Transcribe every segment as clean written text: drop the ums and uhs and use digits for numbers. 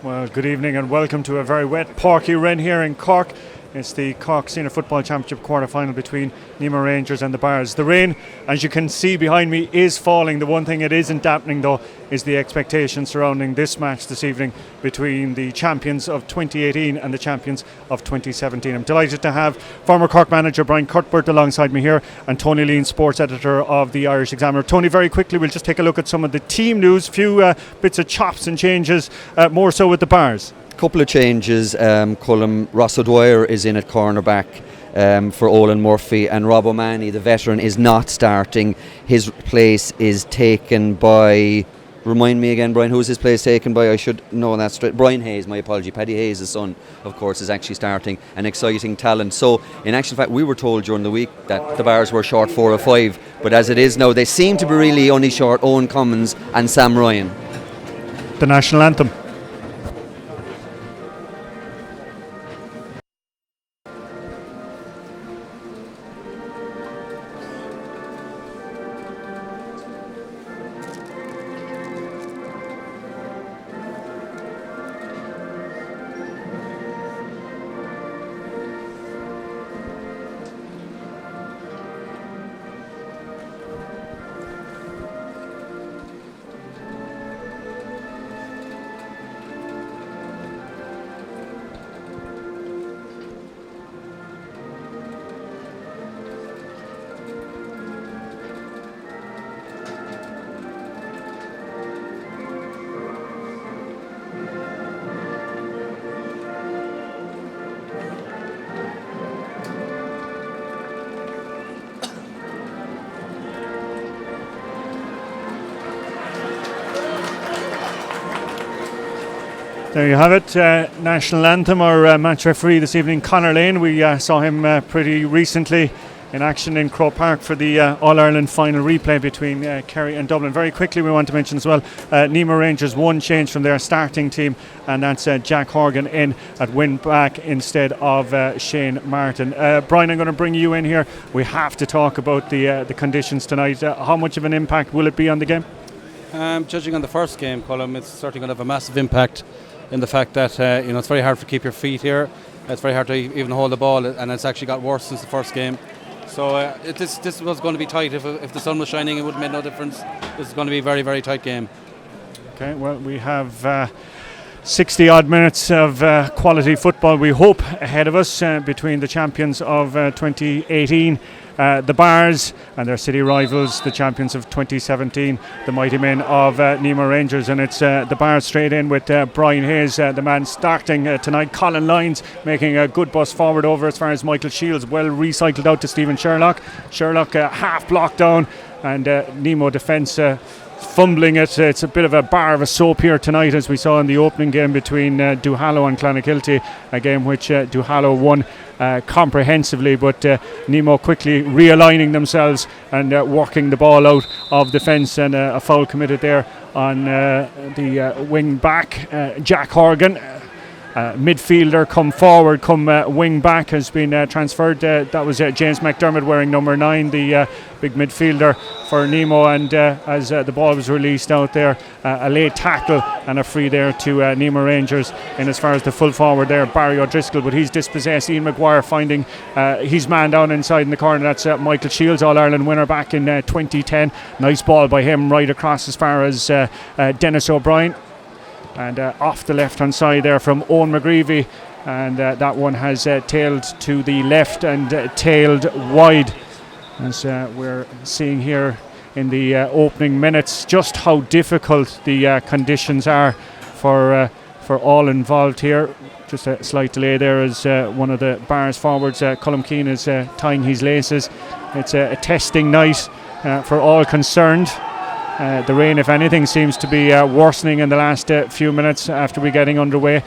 Well, good evening and welcome to a very wet, porky rain here in Cork. It's the Cork Senior Football Championship quarter-final between Nemo Rangers and the Bars. The rain, as you can see behind me, is falling. The one thing it isn't dampening, though, is the expectation surrounding this match this evening between the champions of 2018 and the champions of 2017. I'm delighted to have former Cork manager Brian Cuthbert alongside me here and Tony Lean, sports editor of the Irish Examiner. Tony, very quickly, we'll just take a look at some of the team news, few bits of chops and changes, more so with the Bars. Couple of changes. Colm Ross O'Dwyer is in at cornerback for Olin Murphy, and Rob O'Mahony, the veteran, is not starting. His place is taken by, remind me again, Brian, who's his place taken by? I should know that straight. Brian Hayes, my apology. Paddy Hayes, his son, of course, is actually starting, an exciting talent. So in actual fact, we were told during the week that the Bars were short 4 or 5, but as it is now, they seem to be really only short Owen Cummins and Sam Ryan. The national anthem. There you have it, national anthem. Our match referee this evening, Conor Lane. We saw him pretty recently in action in Croke Park for the All-Ireland final replay between Kerry and Dublin. Very quickly, we want to mention as well, Nemo Rangers, one change from their starting team, and that's Jack Horgan in at wing back instead of Shane Martin. Brian, I'm going to bring you in here. We have to talk about the conditions tonight. How much of an impact will it be on the game? Judging on the first game, Colm, it's certainly going to have a massive impact in the fact that it's very hard to keep your feet here. It's very hard to even hold the ball, and it's actually got worse since the first game. So this was going to be tight. If the sun was shining, it would have made no difference. This is going to be a very, very tight game. Okay, well, we have 60 odd minutes of quality football, we hope, ahead of us between the champions of 2018, the Bars, and their city rivals, the champions of 2017, the mighty men of Nemo Rangers. And it's the Bars straight in with Brian Hayes, the man starting tonight. Colin Lyons making a good bus forward over as far as Michael Shields, well recycled out to Stephen Sherlock. Sherlock half blocked down, and Nemo defence fumbling it. It's a bit of a bar of a soap here tonight, as we saw in the opening game between Duhallow and Clonakilty, a game which Duhallow won comprehensively, but Nemo quickly realigning themselves and working the ball out of defence, and a foul committed there on the wing back. Jack Horgan, midfielder, come forward, come wing back, has been transferred. That was James McDermott wearing number 9, the big midfielder for Nemo, and as the ball was released out there, a late tackle and a free there to Nemo Rangers. And as far as the full forward there, Barry O'Driscoll, but he's dispossessed. Ian Maguire finding his man down inside in the corner. That's Michael Shields, All-Ireland winner back in 2010. Nice ball by him right across as far as Dennis O'Brien. And off the left-hand side there from Owen McGreevy, and that one has tailed to the left and tailed wide, as we're seeing here in the opening minutes just how difficult the conditions are for all involved here. Just a slight delay there as one of the Bars forwards, Colm Keane, is tying his laces. It's a testing night for all concerned. The rain, if anything, seems to be worsening in the last few minutes after we getting underway.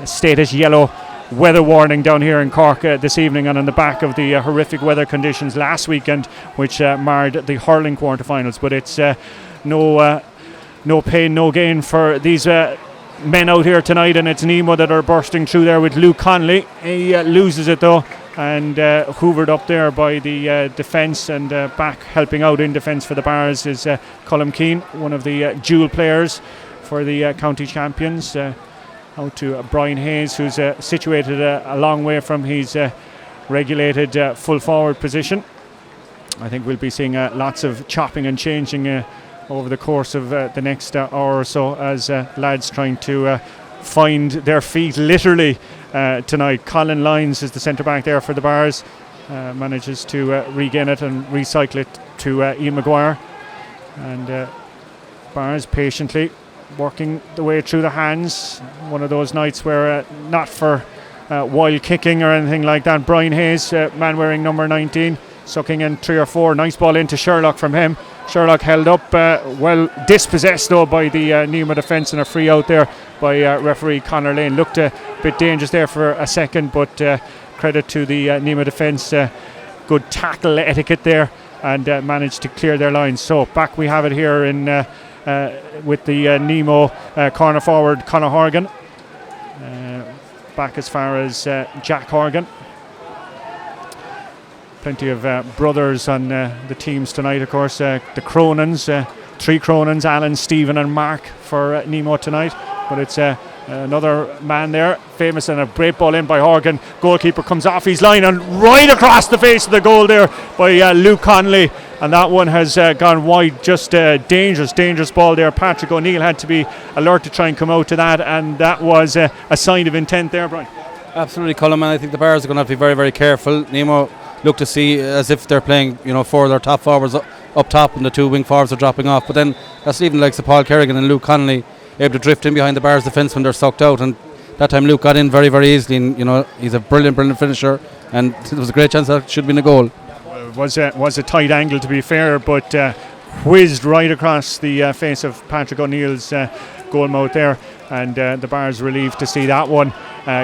Status yellow weather warning down here in Cork this evening, and on the back of the horrific weather conditions last weekend, which marred the hurling quarterfinals. But it's no pain, no gain for these men out here tonight, and it's Nemo that are bursting through there with Luke Connolly. He loses it though, and hoovered up there by the defence, and back helping out in defence for the Bars is Colm Keane, one of the dual players for the county champions. out to Brian Hayes, who's situated a long way from his regulated full forward position. I think we'll be seeing lots of chopping and changing over the course of the next hour or so, as lads trying to find their feet literally tonight. Colin Lyons is the centre back there for the Bars, manages to regain it and recycle it to Ian Maguire, and Bars patiently working the way through the hands. One of those nights where not for wild kicking or anything like that. Brian Hayes, man wearing number 19, sucking in 3 or 4. Nice ball into Sherlock from him. Sherlock held up, well dispossessed though by the Nemo defence, and a free out there by referee Conor Lane. Looked a bit dangerous there for a second, but credit to the Nemo defence. Good tackle etiquette there, and managed to clear their lines. So back we have it here in with the Nemo corner forward Conor Horgan. Back as far as Jack Horgan. Plenty of brothers on the teams tonight, of course. The Cronins, 3 Cronins, Alan, Stephen and Mark for Nemo tonight. But it's another man there, famous, and a great ball in by Horgan. Goalkeeper comes off his line and right across the face of the goal there by Luke Connolly. And that one has gone wide. Just a dangerous ball there. Patrick O'Neill had to be alert to try and come out to that. And that was a sign of intent there, Brian. Absolutely, Colin. I think the Bars are going to have to be very, very careful. Nemo look to see as if they're playing, 4 of their top forwards up top, and the 2 wing forwards are dropping off. But then that's even like Paul Kerrigan and Luke Connolly able to drift in behind the Bars defence when they're sucked out. And that time Luke got in very, very easily. And he's a brilliant finisher. And there was a great chance that should have been a goal. It was a tight angle, to be fair, but whizzed right across the face of Patrick O'Neill's goal mouth there. And the Bars relieved to see that one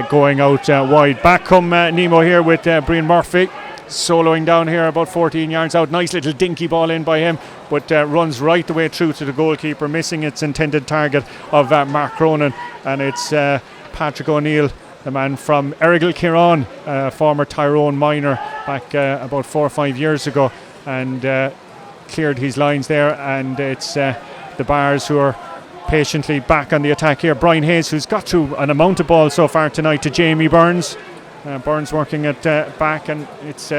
going out wide. Back come Nemo here with Brian Murphy, soloing down here about 14 yards out. Nice little dinky ball in by him, but runs right the way through to the goalkeeper, missing its intended target of Mark Cronin. And it's Patrick O'Neill, the man from Errigal Kieran, former Tyrone minor back about 4 or 5 years ago, and cleared his lines there. And it's the Bars who are patiently back on the attack here. Brian Hayes, who's got through an amount of balls so far tonight, to Jamie Burns. Burns working at back, and it's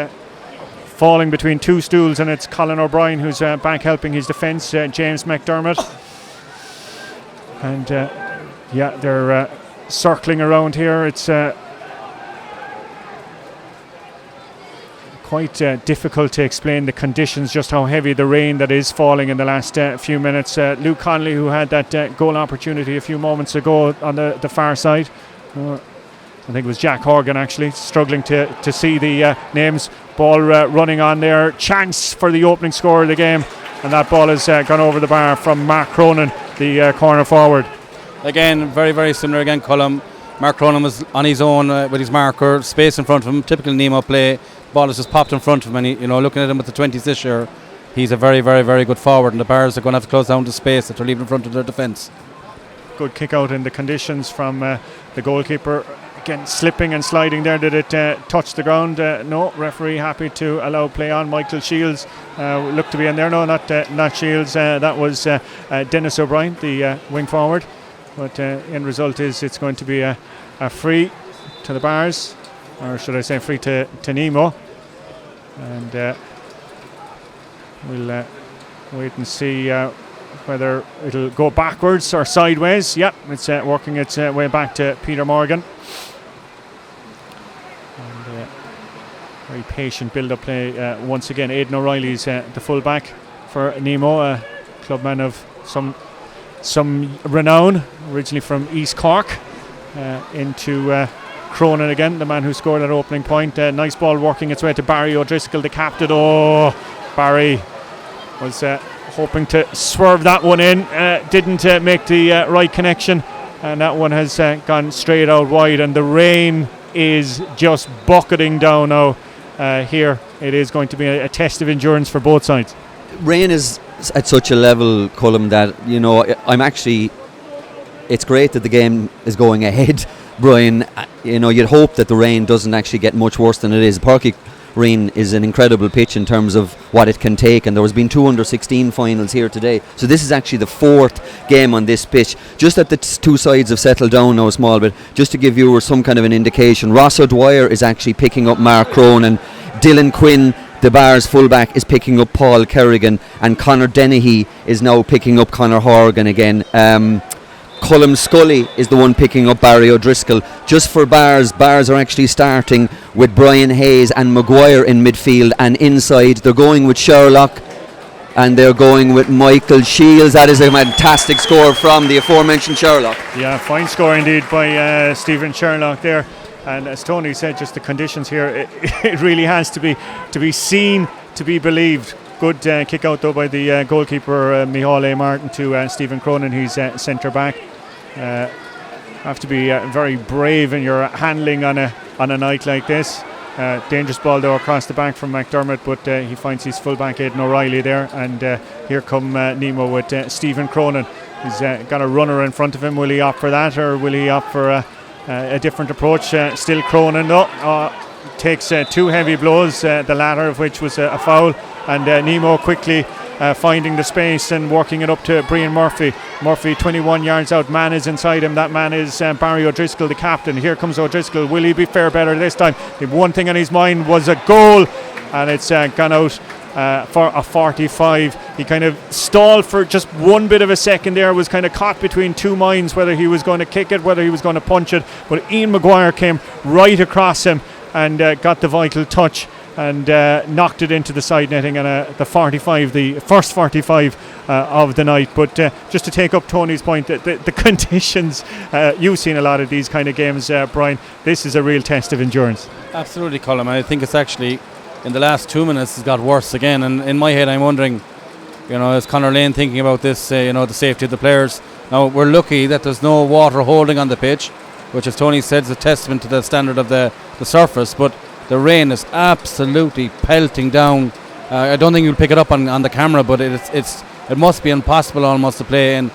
falling between 2 stools, and it's Colin O'Brien who's back helping his defence, James McDermott. And they're circling around here. It's quite difficult to explain the conditions, just how heavy the rain that is falling in the last few minutes. Luke Connolly, who had that goal opportunity a few moments ago on the far side. I think it was Jack Horgan actually, struggling to see the names. Ball running on there. Chance for the opening score of the game. And that ball has gone over the bar from Mark Cronin, the corner forward. Again, very, very similar again, Colm. Mark Cronin was on his own with his marker, space in front of him, typical Nemo play. Ball has just popped in front of him, and looking at him with the 20s this year, he's a very, very, very good forward, and the Bars are going to have to close down the space that they're leaving in front of their defence. Good kick out in the conditions from the goalkeeper. Again, slipping and sliding there. Did it touch the ground? No. Referee happy to allow play on. Michael Shields looked to be in there. No, not Shields. That was Dennis O'Brien, the wing forward. But end result is it's going to be a free to the Bars, or should I say free to Nemo. And we'll wait and see whether it'll go backwards or sideways. Yep, it's working its way back to Peter Morgan. And very patient build-up play once again. Aidan O'Reilly's the full-back for Nemo, a clubman of some renown, originally from East Cork, into Cronin again, the man who scored that opening point. Nice ball working its way to Barry O'Driscoll, the captain. Oh, Barry was hoping to swerve that one in, didn't make the right connection, and that one has gone straight out wide. And the rain is just bucketing down now here. It is going to be a test of endurance for both sides. Rain is at such a level, Colm, that I'm actually, it's great that the game is going ahead, Brian. You'd hope that the rain doesn't actually get much worse than it is. Reen, is an incredible pitch in terms of what it can take, and there has been 2 under-16 finals here today, so this is actually the 4th game on this pitch. Just that the two sides have settled down now a small bit, just to give viewers some kind of an indication, Ross O'Dwyer is actually picking up Mark Cronin, Dylan Quinn, the Bars fullback, is picking up Paul Kerrigan, and Conor Dennehy is now picking up Conor Horgan again. Cullum Scully is the one picking up Barry O'Driscoll. Just for Bars are actually starting with Brian Hayes and Maguire in midfield, and inside they're going with Sherlock and they're going with Michael Shields. That is a fantastic score from the aforementioned Sherlock. Yeah, fine score indeed by Stephen Sherlock there. And as Tony said, just the conditions here, it really has to be seen, to be believed. Good kick out though by the goalkeeper Micheál A. Martin to Stephen Cronin, who's centre back. Have to be very brave in your handling on a night like this. Dangerous ball though across the back from McDermott, but he finds his fullback Aidan O'Reilly there, and here come Nemo with Stephen Cronin. He's got a runner in front of him. Will he opt for that, or will he opt for a different approach? Still Cronin though. Takes 2 heavy blows, the latter of which was a foul, and Nemo quickly finding the space and working it up to Brian Murphy. Murphy 21 yards out, man is inside him. That man is Barry O'Driscoll, the captain. Here comes O'Driscoll. Will he be fair better this time? The one thing on his mind was a goal, and it's gone out for a 45. He kind of stalled for just one bit of a second there, was kind of caught between 2 minds whether he was going to kick it, whether he was going to punch it, but Ian Maguire came right across him and got the vital touch and knocked it into the side netting, and the 45, the first 45 of the night. But just to take up Tony's point, the conditions, you've seen a lot of these kind of games, Brian. This is a real test of endurance. Absolutely, Colm. I think it's actually, in the last 2 minutes, it's got worse again. And in my head, I'm wondering, is Conor Lane thinking about this, the safety of the players? Now, we're lucky that there's no water holding on the pitch, which, as Tony said, is a testament to the standard of the surface, but the rain is absolutely pelting down. I don't think you'll pick it up on the camera, but it must be impossible almost to play and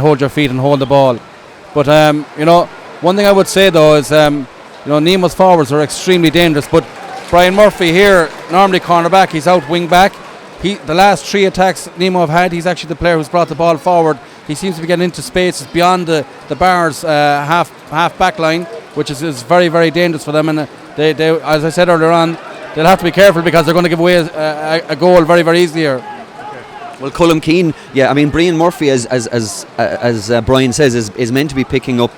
hold your feet and hold the ball. But one thing I would say though is Nemo's forwards are extremely dangerous, but Brian Murphy here, normally cornerback, he's out wing back. The last 3 attacks Nemo have had, he's actually the player who's brought the ball forward. He seems to be getting into spaces beyond the Bars half back line, which is very, very dangerous for them. And they, as I said earlier on, they'll have to be careful because they're going to give away a goal very, very easily here. Well, Cullum Keane, Brian Murphy, as Brian says, is meant to be picking up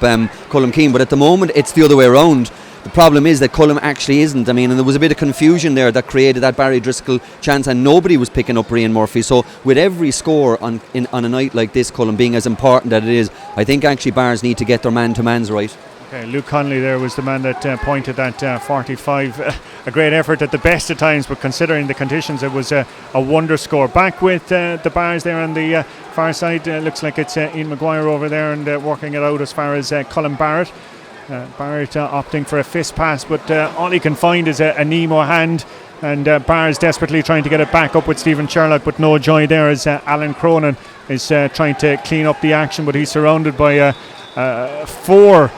Cullum Keane, but at the moment it's the other way around. The problem is that Cullum actually isn't. And there was a bit of confusion there that created that Barry Driscoll chance, and nobody was picking up Brian Murphy. So with every score on a night like this, Cullum, being as important that it is, I think actually Bars need to get their man-to-mans right. Okay, Luke Connolly there was the man that pointed that 45. A great effort at the best of times, but considering the conditions, it was a wonder score. Back with the Bars there on the far side. Looks like it's Ian Maguire over there and working it out as far as Colin Barrett. Barrett opting for a fist pass, but all he can find is a Nemo hand, and Barr's desperately trying to get it back up with Stephen Sherlock, but no joy there as Alan Cronin is trying to clean up the action, but he's surrounded by 4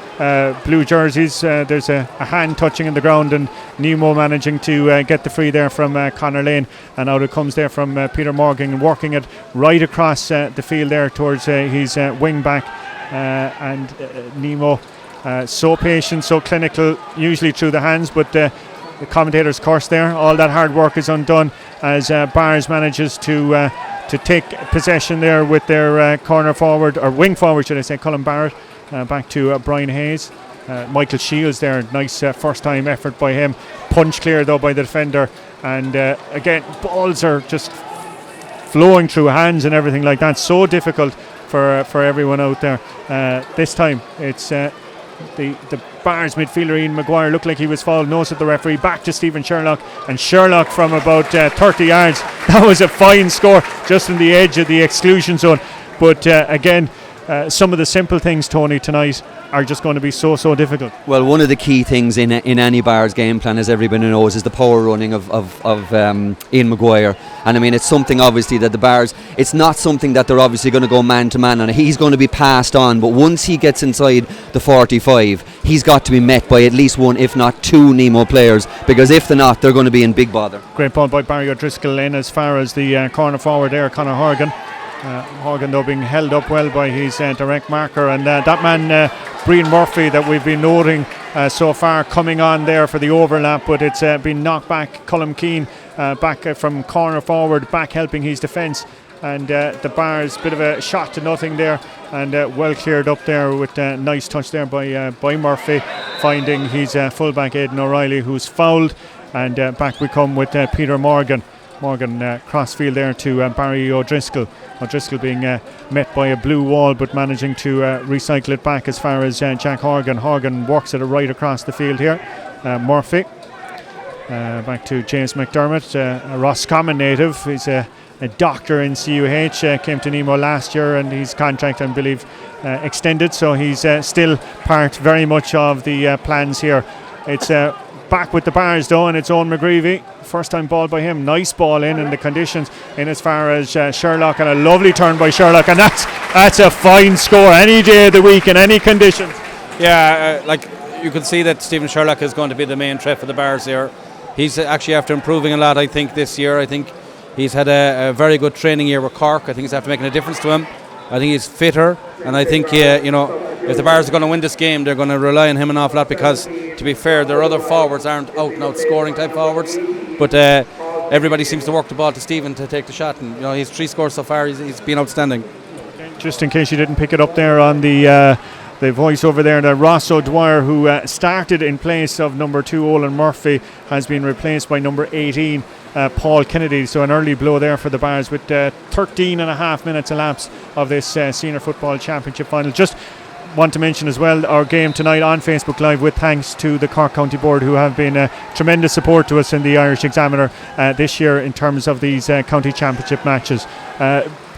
blue jerseys. There's a hand touching in the ground, and Nemo managing to get the free there from Conor Lane, and out it comes there from Peter Morgan, working it right across the field there towards his wing back, and Nemo so patient, so clinical, usually through the hands, but the commentator's curse there. All that hard work is undone as Bars manages to take possession there with their corner forward, or wing forward should I say, Colin Barrett. Back to Brian Hayes. Michael Shields there, nice first time effort by him. Punch clear though by the defender, and again balls are just flowing through hands and everything like that. So difficult for everyone out there. This time it's the Bars midfielder Ian Maguire looked like he was fouled, nose at the referee. Back to Stephen Sherlock, and Sherlock from about 30 yards. That was a fine score, just on the edge of the exclusion zone. But again, some of the simple things, Tony, tonight are just going to be so difficult. Well, one of the key things in any Bar's game plan, as everybody knows, is the power running of Ian Maguire. And I mean, it's something obviously that the Bars, it's not something that they're obviously going to go man to man on. He's going to be passed on, but once he gets inside the 45, he's got to be met by at least one, if not two Nemo players, because if they're not, they're going to be in big bother. Great ball by Barry O'Driscoll in as far as the corner forward there, Conor Horgan. Horgan though being held up well by his direct marker, and that man Brian Murphy that we've been noting so far coming on there for the overlap, but it's been knocked back. Colm Keane back from corner forward, back helping his defence, and the Bars bit of a shot to nothing there, and well cleared up there with a nice touch there by Murphy, finding his fullback Aidan O'Reilly, who's fouled, and back we come with Peter Morgan crossfield there to Barry O'Driscoll. O'Driscoll being met by a blue wall, but managing to recycle it back as far as Jack Horgan. Horgan works it right across the field here. Murphy back to James McDermott, a Roscommon native. He's a doctor in CUH, came to Nemo last year, and his contract, I believe, extended, so he's still part very much of the plans here. It's back with the Bars though, and it's Owen McGreevy. First time ball by him. Nice ball in the conditions in as far as Sherlock, and a lovely turn by Sherlock, and that's a fine score any day of the week in any conditions. Yeah, like you can see that Stephen Sherlock is going to be the main threat for the Bars here. He's actually after improving a lot, I think, this year. I think he's had a very good training year with Cork. I think he's after making a difference to him. I think he's fitter, and I think if the Bars are going to win this game, they're going to rely on him an awful lot, because, to be fair, their other forwards aren't out-and-out scoring type forwards, but everybody seems to work the ball to Stephen to take the shot, and he's 3 scores so far. He's been outstanding. Just in case you didn't pick it up there on the voice over there, that Ross O'Dwyer, who started in place of number 2 Olin Murphy, has been replaced by number 18 Paul Kennedy. So an early blow there for the Bars with 13 and a half minutes elapsed of this Senior Football Championship final. Just want to mention as well our game tonight on Facebook Live, with thanks to the Cork County Board, who have been tremendous support to us in the Irish Examiner this year in terms of these county championship matches.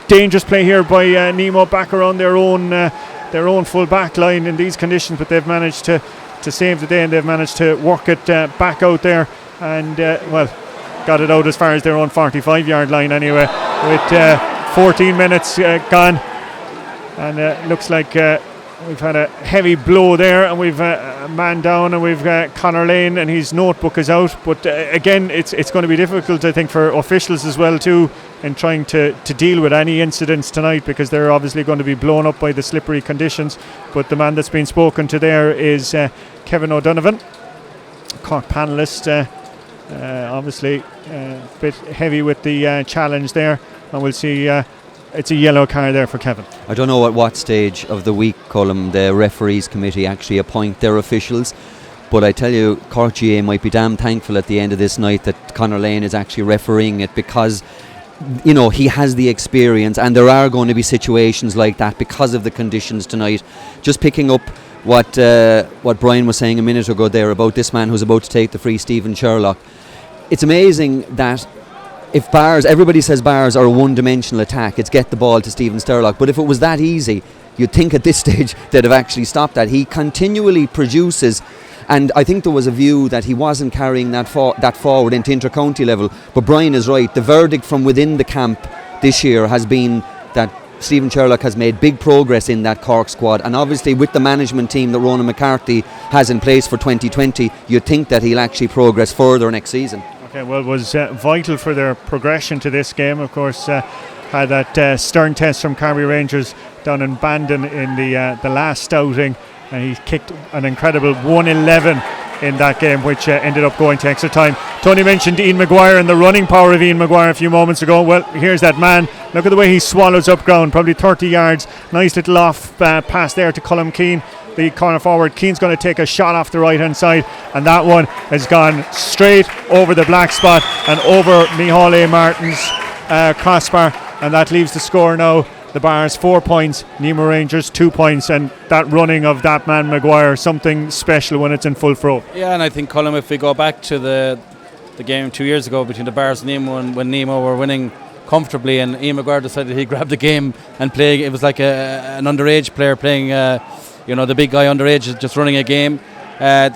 Dangerous play here by Nemo back around their own full back line in these conditions, but they've managed to save the day, and they've managed to work it back out there, and got it out as far as their own 45-yard line anyway, with 14 minutes gone, and looks like we've had a heavy blow there, and we've a man down, and we've Conor Lane, and his notebook is out. But again, it's going to be difficult, I think, for officials as well too, in trying to deal with any incidents tonight, because they're obviously going to be blown up by the slippery conditions. But the man that's been spoken to there is Kevin O'Donovan, Cork panellist. Obviously a bit heavy with the challenge there, and we'll see. It's a yellow card there for Kevin. I don't know at what stage of the week, Colm, the referees committee actually appoint their officials, but I tell you, Cork GA might be damn thankful at the end of this night that Conor Lane is actually refereeing it, because he has the experience, and there are going to be situations like that because of the conditions tonight. Just picking up what Brian was saying a minute ago there about this man who's about to take the free, Stephen Sherlock. It's amazing that if Bars, everybody says Bars are a one-dimensional attack, it's get the ball to Stephen Sherlock, but if it was that easy, you'd think at this stage they'd have actually stopped that. He continually produces, and I think there was a view that he wasn't carrying that forward into inter-county level, but Brian is right. The verdict from within the camp this year has been that Stephen Sherlock has made big progress in that Cork squad, and obviously with the management team that Ronan McCarthy has in place for 2020, you'd think that he'll actually progress further next season. Okay, well, it was vital for their progression to this game. Of course, had that stern test from Carby Rangers down in Bandon in the last outing, and he kicked an incredible 1-11 in that game, which ended up going to extra time. Tony mentioned Ian Maguire and the running power of Ian Maguire a few moments ago. Well, here's that man. Look at the way he swallows up ground, probably 30 yards. Nice little off pass there to Colm Keane, the corner forward. Keane's going to take a shot off the right hand side, and that one has gone straight over the black spot and over Micheál Martin's crossbar, and that leaves the score now. The Bars 4 points, Nemo Rangers 2 points, and that running of that man Maguire, something special when it's in full flow. Yeah, and I think, Colm, if we go back to the game 2 years ago between the Bars and Nemo, and when Nemo were winning comfortably, and Ian Maguire decided he'd grab the game and play. It was like an underage player playing, the big guy underage just running a game.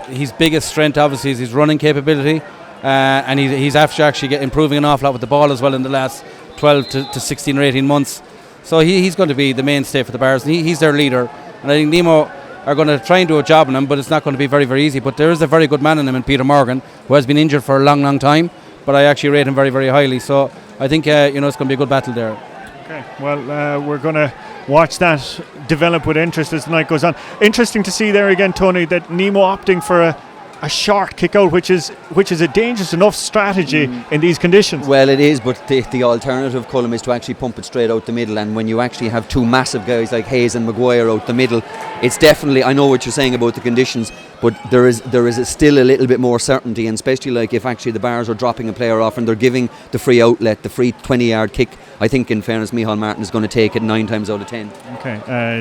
His biggest strength obviously is his running capability, and he's actually improving an awful lot with the ball as well in the last 12 to 16 or 18 months. So he's going to be the mainstay for the Bars, and he's their leader. And I think Nemo are going to try and do a job on him, but it's not going to be very, very easy. But there is a very good man in him, in Peter Morgan, who has been injured for a long, long time, but I actually rate him very, very highly. So I think it's going to be a good battle there. Okay, well, we're going to watch that develop with interest as the night goes on. Interesting to see there again, Tony, that Nemo opting for a short kick out, which is a dangerous enough strategy in these conditions. Well, it is, but the alternative, Colm, is to actually pump it straight out the middle, and when you actually have two massive guys like Hayes and Maguire out the middle, it's definitely, I know what you're saying about the conditions, but there is still a little bit more certainty, and especially like if actually the Bars are dropping a player off and they're giving the free outlet, the free 20-yard kick, I think in fairness Micheál Martin is going to take it 9 times out of 10. Okay,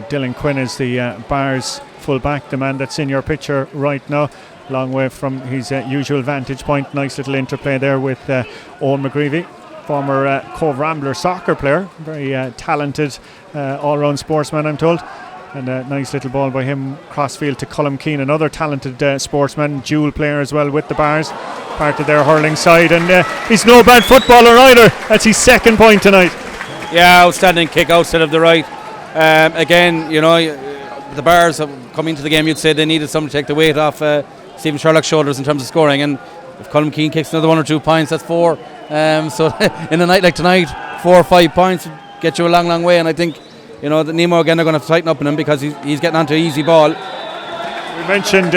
Dylan Quinn is the Bars full back, the man that's in your picture right now, long way from his usual vantage point. Nice little interplay there with Owen McGreevy, former Cove Rambler soccer player, very talented all-round sportsman, I'm told, and a nice little ball by him crossfield to Colm Keane, another talented sportsman, dual player as well with the Bars, part of their hurling side, and he's no bad footballer either. That's his second point tonight. Yeah, outstanding kick outside of the right. Again, the Bars have come into the game, you'd say they needed someone to take the weight off Stephen Sherlock's shoulders in terms of scoring, and if Colm Keane kicks another 1 or 2 points, that's 4. So in a night like tonight, 4 or 5 points would get you a long, long way, and I think that Nemo again are going to tighten up on him because he's getting onto an easy ball. We mentioned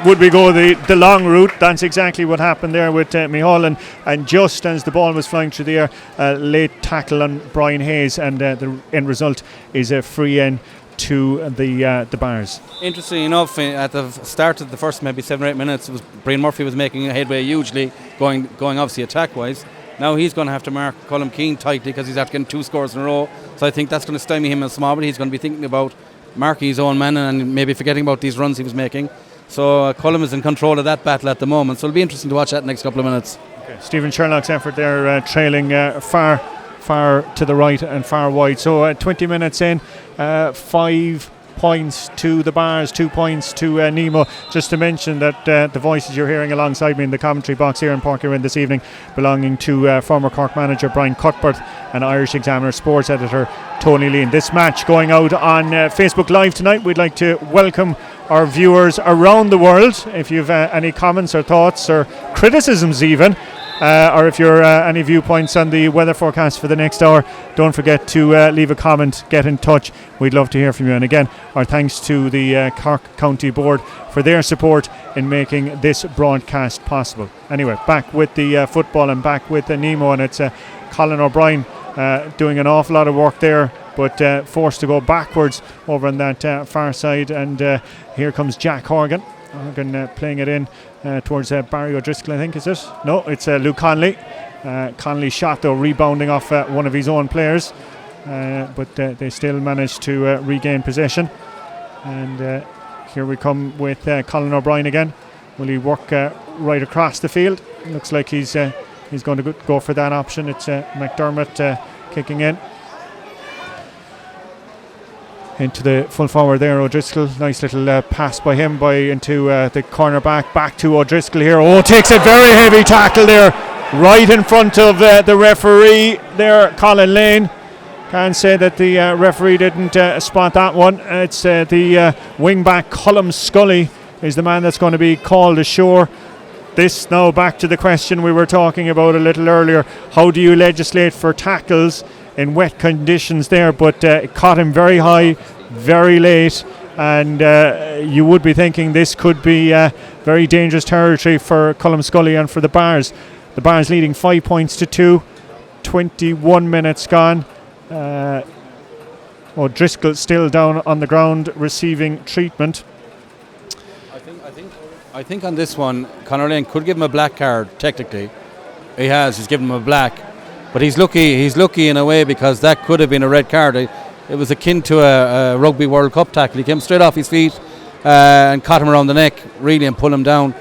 would we go the long route? That's exactly what happened there with Micheál, and just as the ball was flying through the air, late tackle on Brian Hayes, and the end result is a free in to the Bars. Interesting enough, at the start of the first maybe 7 or 8 minutes, Brian Murphy was making a headway hugely, going obviously attack wise. Now he's going to have to mark Colm Keane tightly because he's after getting 2 scores in a row. So I think that's going to stymie him a small bit. He's going to be thinking about marking his own man and maybe forgetting about these runs he was making. So Colm is in control of that battle at the moment. So it'll be interesting to watch that next couple of minutes. Okay. Stephen Sherlock's effort there, trailing far to the right and far wide. So 20 minutes in, 5 points to the Bars, 2 points to Nemo. Just to mention that the voices you're hearing alongside me in the commentary box here in Porkerain this evening, belonging to former Cork manager Brian Cuthbert and Irish Examiner sports editor Tony Lean. This match going out on Facebook Live tonight. We'd like to welcome our viewers around the world. If you've any comments or thoughts or criticisms even, or if you're any viewpoints on the weather forecast for the next hour, don't forget to leave a comment, get in touch. We'd love to hear from you. And again, our thanks to the Cork County Board for their support in making this broadcast possible. Anyway, back with the football and back with Nemo, and it's Colin O'Brien doing an awful lot of work there, but forced to go backwards over on that far side. And here comes Jack Horgan playing it in towards Barry O'Driscoll, I think, is it? No, it's Luke Conley. Conley shot though, rebounding off one of his own players, but they still managed to regain possession. And here we come with Colin O'Brien again. Will he work right across the field? Looks like he's going to go for that option. It's McDermott kicking in into the full forward there, O'Driscoll. Nice little pass by him into the cornerback, back to O'Driscoll here. Takes a very heavy tackle there, right in front of the referee there, Colin Lane. Can't say that the referee didn't spot that one. It's the wing back, Colm Scully, is the man that's going to be called ashore. This now back to the question we were talking about a little earlier. How do you legislate for tackles in wet conditions there? But it caught him very high, very late, and you would be thinking this could be very dangerous territory for Colm Scully and for the Bars. The Bars leading 5 points to 2, 21 minutes gone. O'Driscoll still down on the ground receiving treatment. I think on this one, Conor Lane could give him a black card. Technically, he's given him a black, but he's lucky in a way, because that could have been a red card. It was akin to a Rugby World Cup tackle. He came straight off his feet and caught him around the neck, really, and pulled him down.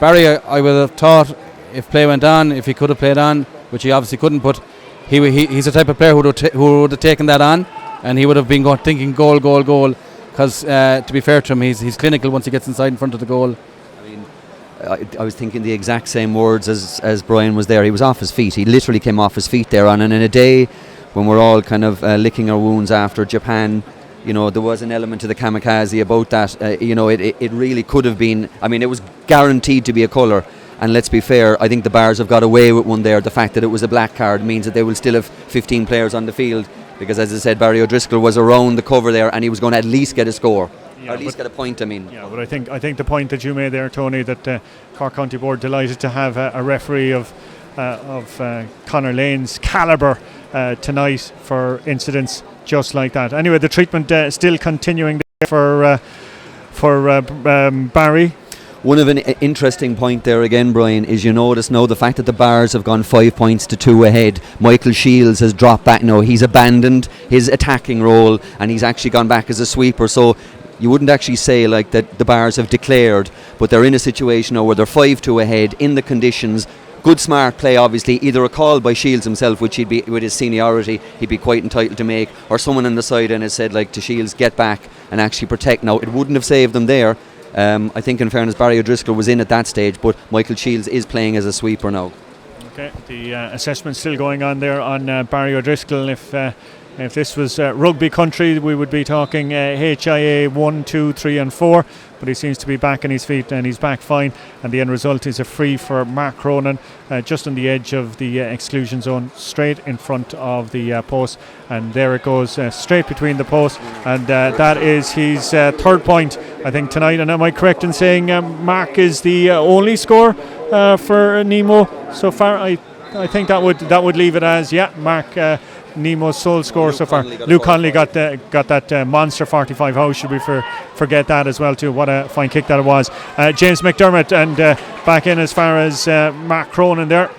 Barry, I would have thought if play went on, if he could have played on, which he obviously couldn't, but he's the type of player who would have taken that on, and he would have been thinking goal, because to be fair to him, he's clinical once he gets inside in front of the goal. I was thinking the exact same words as Brian was there. He was off his feet. He literally came off his feet there and in a day when we're all kind of licking our wounds after Japan, there was an element to the kamikaze about that. It really could have been, it was guaranteed to be a colour. And let's be fair, I think the Bars have got away with one there. The fact that it was a black card means that they will still have 15 players on the field, because as I said, Barry O'Driscoll was around the cover there and he was going to at least get a score. Yeah, at least get a point. Yeah, but I think the point that you made there, Tony, that Cork County Board delighted to have a referee of Conor Lane's calibre tonight for incidents just like that. Anyway, the treatment still continuing there for Barry. One of an interesting point there again, Brian, is you notice now the fact that the Bars have gone 5 points to 2 ahead. Michael Shields has dropped back now. He's abandoned his attacking role and he's actually gone back as a sweeper. So you wouldn't actually say like that the Bars have declared, but they're in a situation now where they're 5-2 ahead in the conditions. Good smart play, obviously, either a call by Shields himself, which he'd be, with his seniority, he'd be quite entitled to make, or someone on the side and has said like to Shields, get back and actually protect. Now it wouldn't have saved them there. I think in fairness Barry O'Driscoll was in at that stage, but Michael Shields is playing as a sweeper now. Okay, the assessment still going on there on Barry O'Driscoll. If this was rugby country, we would be talking HIA 1, 2, 3 and 4, but he seems to be back on his feet and he's back fine, and the end result is a free for Mark Cronin just on the edge of the exclusion zone, straight in front of the post, and there it goes, straight between the posts, and that is his third point I think tonight. And am I correct in saying Mark is the only scorer for Nemo so far? I think that would leave it as Mark Nemo's sole score so far. Luke Connolly got that monster 45. How should we forget that as well too? What a fine kick that it was. James McDermott and back in as far as Mark Cronin there.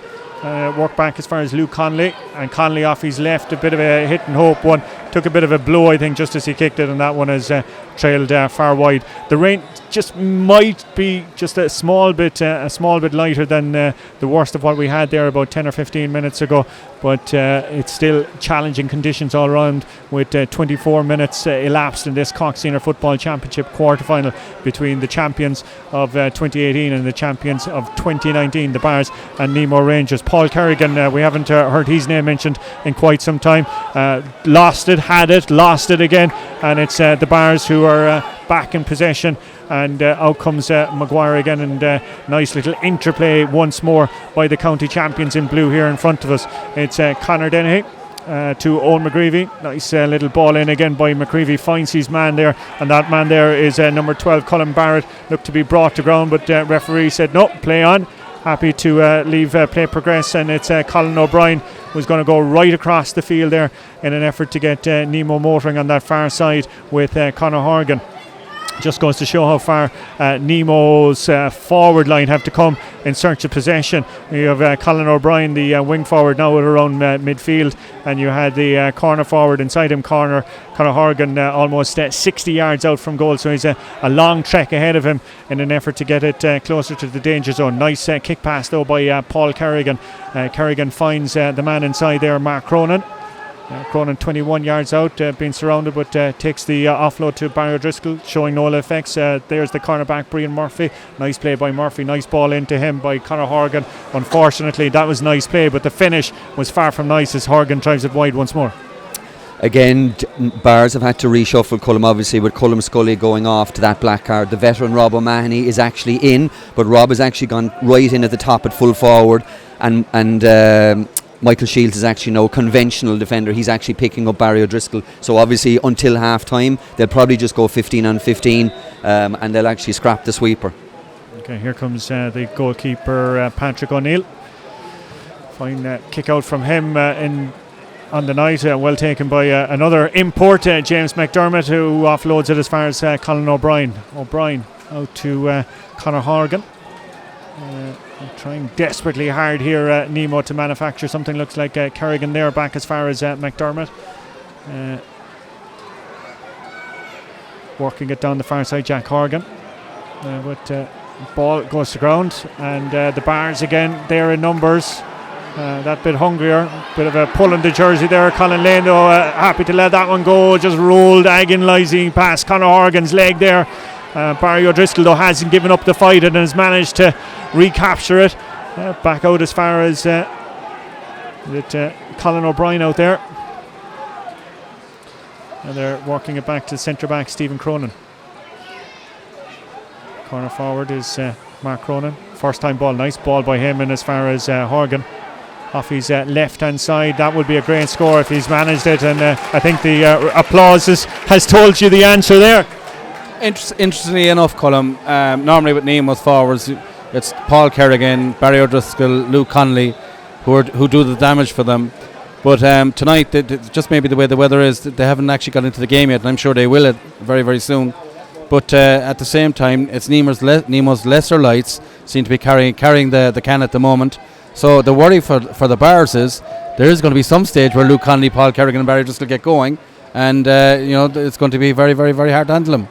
Work back as far as Luke Connolly, and Connolly off his left, a bit of a hit and hope one, took a bit of a blow I think just as he kicked it, and that one has trailed far wide. The rain just might be just a small bit lighter than the worst of what we had there about 10 or 15 minutes ago, but it's still challenging conditions all around, with 24 minutes elapsed in this Cork Senior Football Championship quarter-final between the champions of 2018 and the champions of 2019, the Bars and Nemo Rangers. Paul Kerrigan, we haven't heard his name mentioned in quite some time. Lost it again, and it's the Bars who are back in possession, and out comes Maguire again, and nice little interplay once more by the county champions in blue here in front of us. It's Conor Dennehy to Owen McGreevy. Nice little ball in again by McGreevy, finds his man there, and that man there is number 12 Colin Barrett, looked to be brought to ground, but referee said no, play on. Happy to leave play progress, and it's Colin O'Brien who's going to go right across the field there in an effort to get Nemo motoring on that far side with Conor Horgan. Just goes to show how far Nemo's forward line have to come in search of possession. You have Colin O'Brien, the wing forward, now at around midfield, and you had the corner forward inside him, Conor Horgan, almost 60 yards out from goal, so he's a long trek ahead of him in an effort to get it closer to the danger zone. Nice kick pass though by Paul Kerrigan. Kerrigan finds the man inside there, Mark Cronin. Cronin 21 yards out, being surrounded, but takes the offload to Barry O'Driscoll, showing no ill effects. There's the cornerback Brian Murphy. Nice play by Murphy, nice ball into him by Conor Horgan. Unfortunately, that was nice play, but the finish was far from nice as Horgan drives it wide once more. Again, Bars have had to reshuffle Cullum, obviously, with Cullum Scully going off to that black card. The veteran Rob O'Mahony is actually in, but Rob has actually gone right in at the top at full forward, and Michael Shields is actually no conventional defender. He's actually picking up Barry O'Driscoll. So obviously until half time they'll probably just go 15 on 15 and they'll actually scrap the sweeper. Okay, here comes the goalkeeper Patrick O'Neill. Fine kick out from him on the night, well taken by another import, James McDermott, who offloads it as far as Colin O'Brien out to Conor Horgan. Trying desperately hard here, Nemo, to manufacture something. Looks like Kerrigan there, back as far as McDermott. Working it down the far side, Jack Horgan. But ball goes to ground, and the Bars again, they're in numbers. that bit hungrier. Bit of a pull on the jersey there. Colin Lane though happy to let that one go. Just rolled agonising past Conor Horgan's leg there. Barry O'Driscoll though hasn't given up the fight and has managed to recapture it. Back out as far as Colin O'Brien out there. And they're working it back to centre back Stephen Cronin. Corner forward is Mark Cronin. First time ball, nice ball by him, and as far as Horgan off his left hand side, that would be a great score if he's managed it, and I think the applause has told you the answer there. Interestingly enough, Colm, normally with Nemo's forwards it's Paul Kerrigan, Barry O'Driscoll, Luke Connolly who do the damage for them. But tonight, just maybe the way the weather is, they haven't actually got into the game yet, and I'm sure they will very, very soon. But at the same time, it's Nemo's lesser lights seem to be carrying the can at the moment. So the worry for the Bars is there is going to be some stage where Luke Connolly, Paul Kerrigan and Barry just will get going, and it's going to be very, very, very hard to handle them.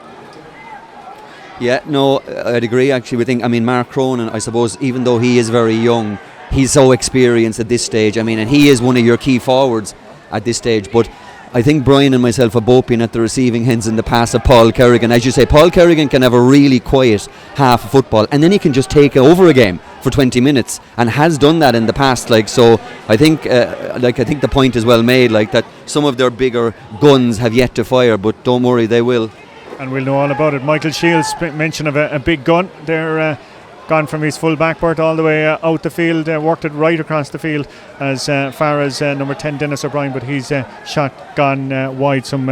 Yeah, no, I'd agree actually. Mark Cronin, I suppose, even though he is very young, he's so experienced at this stage. And he is one of your key forwards at this stage. But I think Brian and myself have both been at the receiving ends in the past of Paul Kerrigan. As you say, Paul Kerrigan can have a really quiet half of football, and then he can just take over a game for 20 minutes, and has done that in the past. So I think the point is well made. That some of their bigger guns have yet to fire, but don't worry, they will. And we'll know all about it. Michael Shields' mention of a big gun. They're gone from his full backboard all the way out the field, worked it right across the field as far as number 10 Dennis O'Brien, but he's shot gone wide. Some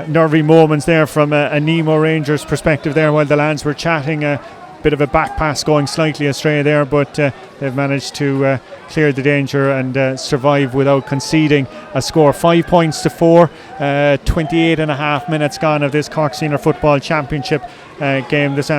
nervy moments there from a Nemo Rangers perspective there while the lads were chatting. A bit of a back pass going slightly astray there, but they've managed to clear the danger and survive without conceding a score. 5 points to 4, 28 and a half minutes gone of this Cork Senior Football Championship game this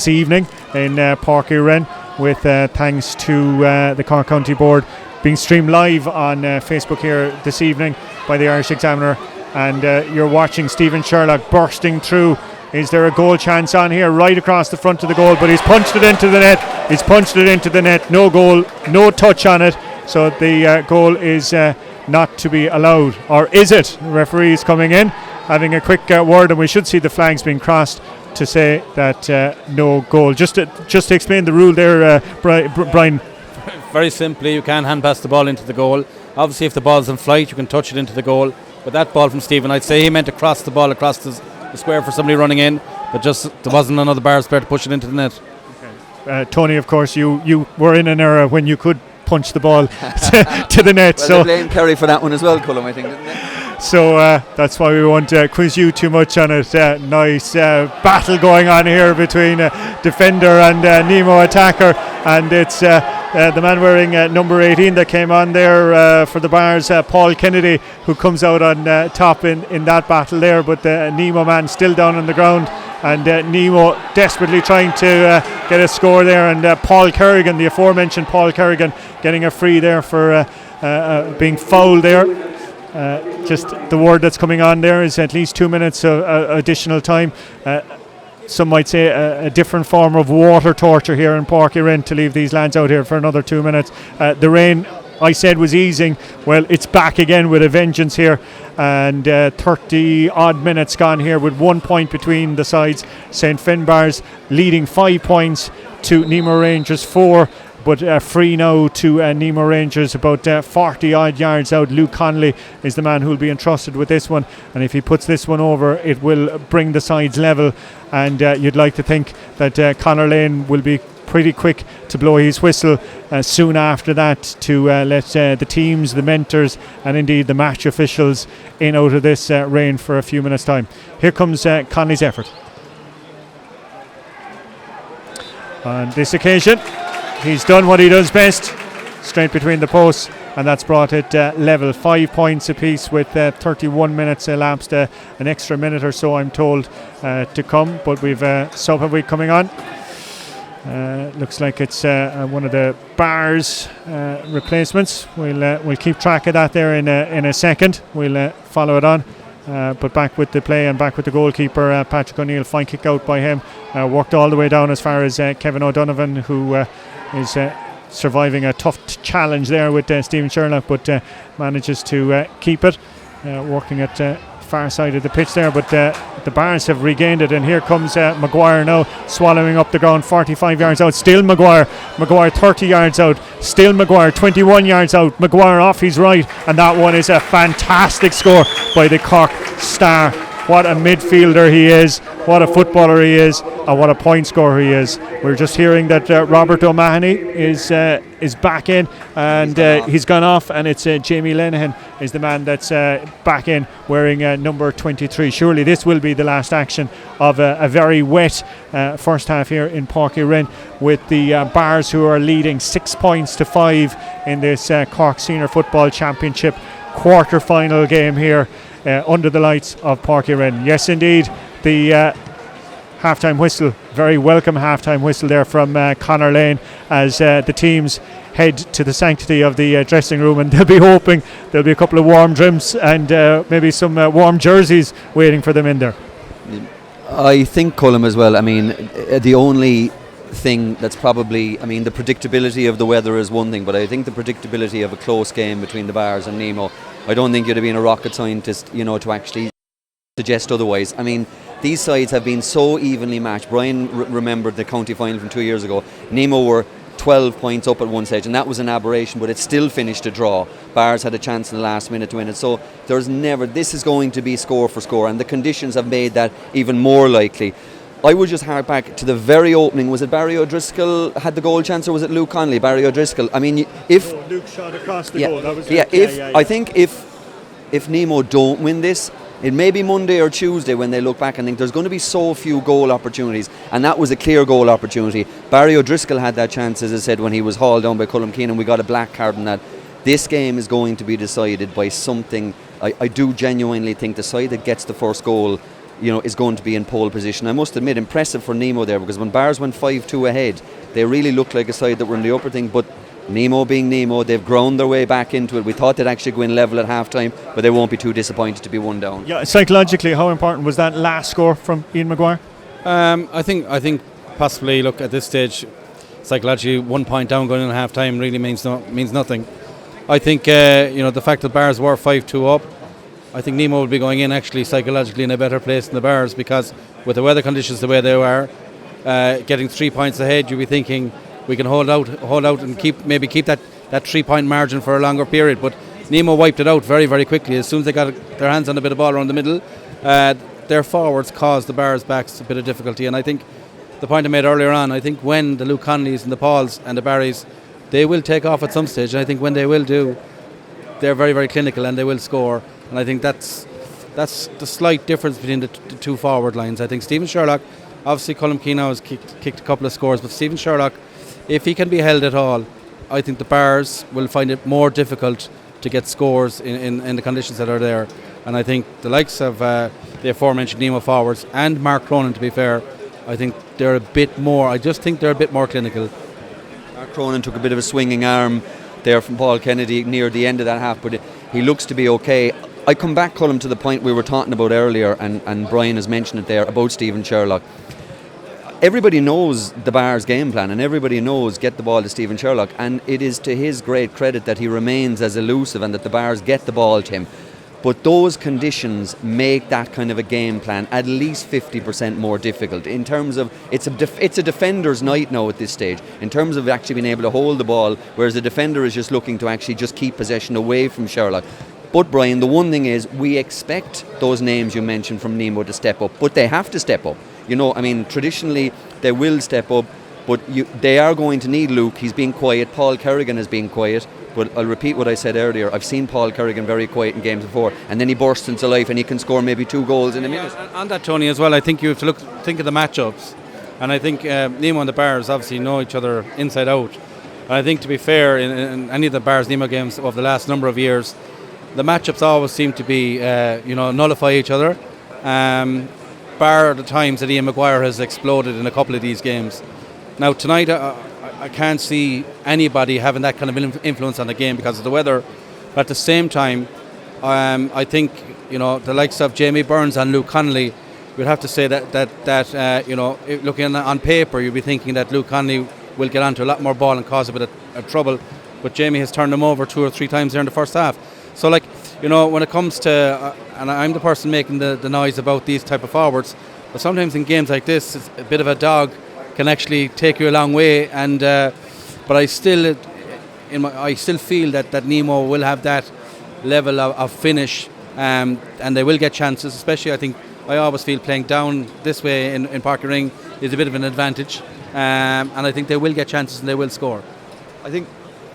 evening in Páirc Uí Rinn, with thanks to the Cork County Board being streamed live on Facebook here this evening by the Irish Examiner, and you're watching Stephen Sherlock bursting through. Is there a goal chance on here? Right across the front of the goal, but he's punched it into the net. No goal, no touch on it, so the goal is not to be allowed. Or is it? The referee is coming in, having a quick word, and we should see the flags being crossed to say that no goal. Just to explain the rule there, Brian. Very simply, you can hand pass the ball into the goal. Obviously, if the ball's in flight, you can touch it into the goal. But that ball from Stephen, I'd say he meant to cross the ball across the square for somebody running in, but just there wasn't another Bars player to push it into the net. Okay. Tony, of course, you were in an era when you could punch the ball to the net. Well, so they blamed Kerry for that one as well, Colm, I think, didn't they? So that's why we won't quiz you too much on it. Nice battle going on here between defender and Nemo attacker, and it's the man wearing number 18 that came on there for the Bars, Paul Kennedy, who comes out on top in that battle there, but the Nemo man still down on the ground, and Nemo desperately trying to get a score there, and Paul Kerrigan, the aforementioned Paul Kerrigan, getting a free there for being fouled there. Just the word that's coming on there is at least 2 minutes of additional time. Some might say a different form of water torture here in Páirc Uí Rinn to leave these lads out here for another 2 minutes. The rain, I said, was easing. Well, it's back again with a vengeance here, and 30 odd minutes gone here with 1 point between the sides. St. Finbarr's leading 5 points to Nemo Rangers 4, but free now to Nemo Rangers, about 40 odd yards out. Luke Connolly is the man who will be entrusted with this one, and if he puts this one over, it will bring the sides level, and you'd like to think that Conor Lane will be pretty quick to blow his whistle soon after that to let the teams, the mentors, and indeed the match officials in out of this rain for a few minutes time. Here comes Connolly's effort. On this occasion, he's done what he does best, straight between the posts, and that's brought it level. 5 points apiece with 31 minutes elapsed. An extra minute or so, I'm told, to come, but we've sub of week coming on. Looks like it's one of the Bars replacements. We'll keep track of that there in a second. We'll follow it on. But back with the play and back with the goalkeeper, Patrick O'Neill. Fine kick out by him. Worked all the way down as far as Kevin O'Donovan, who is surviving a tough challenge there with Stephen Sherlock, but manages to keep it, working at far side of the pitch there, but the Bars have regained it, and here comes Maguire now, swallowing up the ground, 45 yards out, still Maguire 30 yards out, still Maguire 21 yards out, Maguire off his right, and that one is a fantastic score by the Cork star. What a midfielder he is, what a footballer he is, and what a point scorer he is. We're just hearing that Robert O'Mahony is back in, and he's gone off, and it's Jamie Lenihan is the man that's back in, wearing number 23. Surely this will be the last action of a very wet first half here in Páirc Uí Rinn, with the Bars, who are leading 6 points to 5 in this Cork Senior Football Championship quarter-final game here. Under the lights of Páirc Uí Rinn. Yes, indeed, the half-time whistle, very welcome half-time whistle there from Connor Lane, as the teams head to the sanctity of the dressing room, and they'll be hoping there'll be a couple of warm drinks and maybe some warm jerseys waiting for them in there. I think, Colm, as well, I mean, the only thing that's probably, I mean, the predictability of the weather is one thing, but I think the predictability of a close game between the Bars and Nemo, I don't think you'd have been a rocket scientist, you know, to actually suggest otherwise. I mean, these sides have been so evenly matched. Brian remembered the county final from 2 years ago. Nemo were 12 points up at one stage, and that was an aberration, but it still finished a draw. Bars had a chance in the last minute to win it. So this is going to be score for score, and the conditions have made that even more likely. I would just hark back to the very opening. Was it Barry O'Driscoll had the goal chance, or was it Luke Connolly? Barry O'Driscoll. I mean, if Luke shot across the goal, that was I think if Nemo don't win this, it may be Monday or Tuesday when they look back and think there's going to be so few goal opportunities, and that was a clear goal opportunity. Barry O'Driscoll had that chance, as I said, when he was hauled down by Colm Keenan. We got a black card on that. This game is going to be decided by something. I do genuinely think the side that gets the first goal, you know, is going to be in pole position. I must admit, impressive for Nemo there, because when Bars went 5-2 ahead, they really looked like a side that were in the upper thing, but Nemo being Nemo, they've ground their way back into it. We thought they'd actually go in level at half time, but they won't be too disappointed to be one down. Yeah, psychologically, how important was that last score from Ian Maguire? I think possibly, look, at this stage, psychologically 1 point down going in at half time really means nothing. I think the fact that Bars were 5-2 up, I think Nemo will be going in actually psychologically in a better place than the Bars, because with the weather conditions the way they were, getting 3 points ahead, you'll be thinking we can hold out and keep that 3 point margin for a longer period. But Nemo wiped it out very, very quickly. As soon as they got their hands on a bit of ball around the middle, their forwards caused the Bars' backs a bit of difficulty. And I think the point I made earlier on, I think when the Luke Conleys and the Pauls and the Barrys, they will take off at some stage, and I think when they will do, they're very, very clinical and they will score. And I think that's the slight difference between the two forward lines. I think Stephen Sherlock, obviously Colm Keenan has kicked a couple of scores, but Stephen Sherlock, if he can be held at all, I think the Bars will find it more difficult to get scores in the conditions that are there. And I think the likes of the aforementioned Nemo forwards and Mark Cronin, to be fair, I think they're a bit more clinical. Mark Cronin took a bit of a swinging arm there from Paul Kennedy near the end of that half, but he looks to be okay. I come back, Colm, to the point we were talking about earlier, and Brian has mentioned it there, about Stephen Sherlock. Everybody knows the Bars' game plan, and everybody knows get the ball to Stephen Sherlock, and it is to his great credit that he remains as elusive and that the Bars get the ball to him. But those conditions make that kind of a game plan at least 50% more difficult. In terms of, it's a defender's night now at this stage, in terms of actually being able to hold the ball, whereas the defender is just looking to actually just keep possession away from Sherlock. But Brian, the one thing is, we expect those names you mentioned from Nemo to step up, but they have to step up. You know, I mean, traditionally they will step up, but they are going to need Luke. He's being quiet. Paul Kerrigan has been quiet. But I'll repeat what I said earlier. I've seen Paul Kerrigan very quiet in games before, and then he bursts into life and he can score maybe 2 goals in a minute. On that, Tony, as well, I think you have to think of the matchups. And I think Nemo and the Bars obviously know each other inside out. And I think, to be fair, in any of the Bars-Nemo games of the last number of years, the matchups always seem to be, nullify each other. Bar the times that Ian Maguire has exploded in a couple of these games. Now, tonight, I can't see anybody having that kind of influence on the game because of the weather. But at the same time, I think the likes of Jamie Burns and Luke Connolly, you'd have to say that looking on paper, you'd be thinking that Luke Connolly will get onto a lot more ball and cause a bit of trouble. But Jamie has turned them over 2 or 3 times there in the first half. So, like, when it comes to, and I'm the person making the noise about these type of forwards, but sometimes in games like this, it's a bit of a dog can actually take you a long way. And but I still feel that Nemo will have that level of finish, and they will get chances. Especially, I always feel playing down this way in Parker Ring is a bit of an advantage, and I think they will get chances and they will score. I think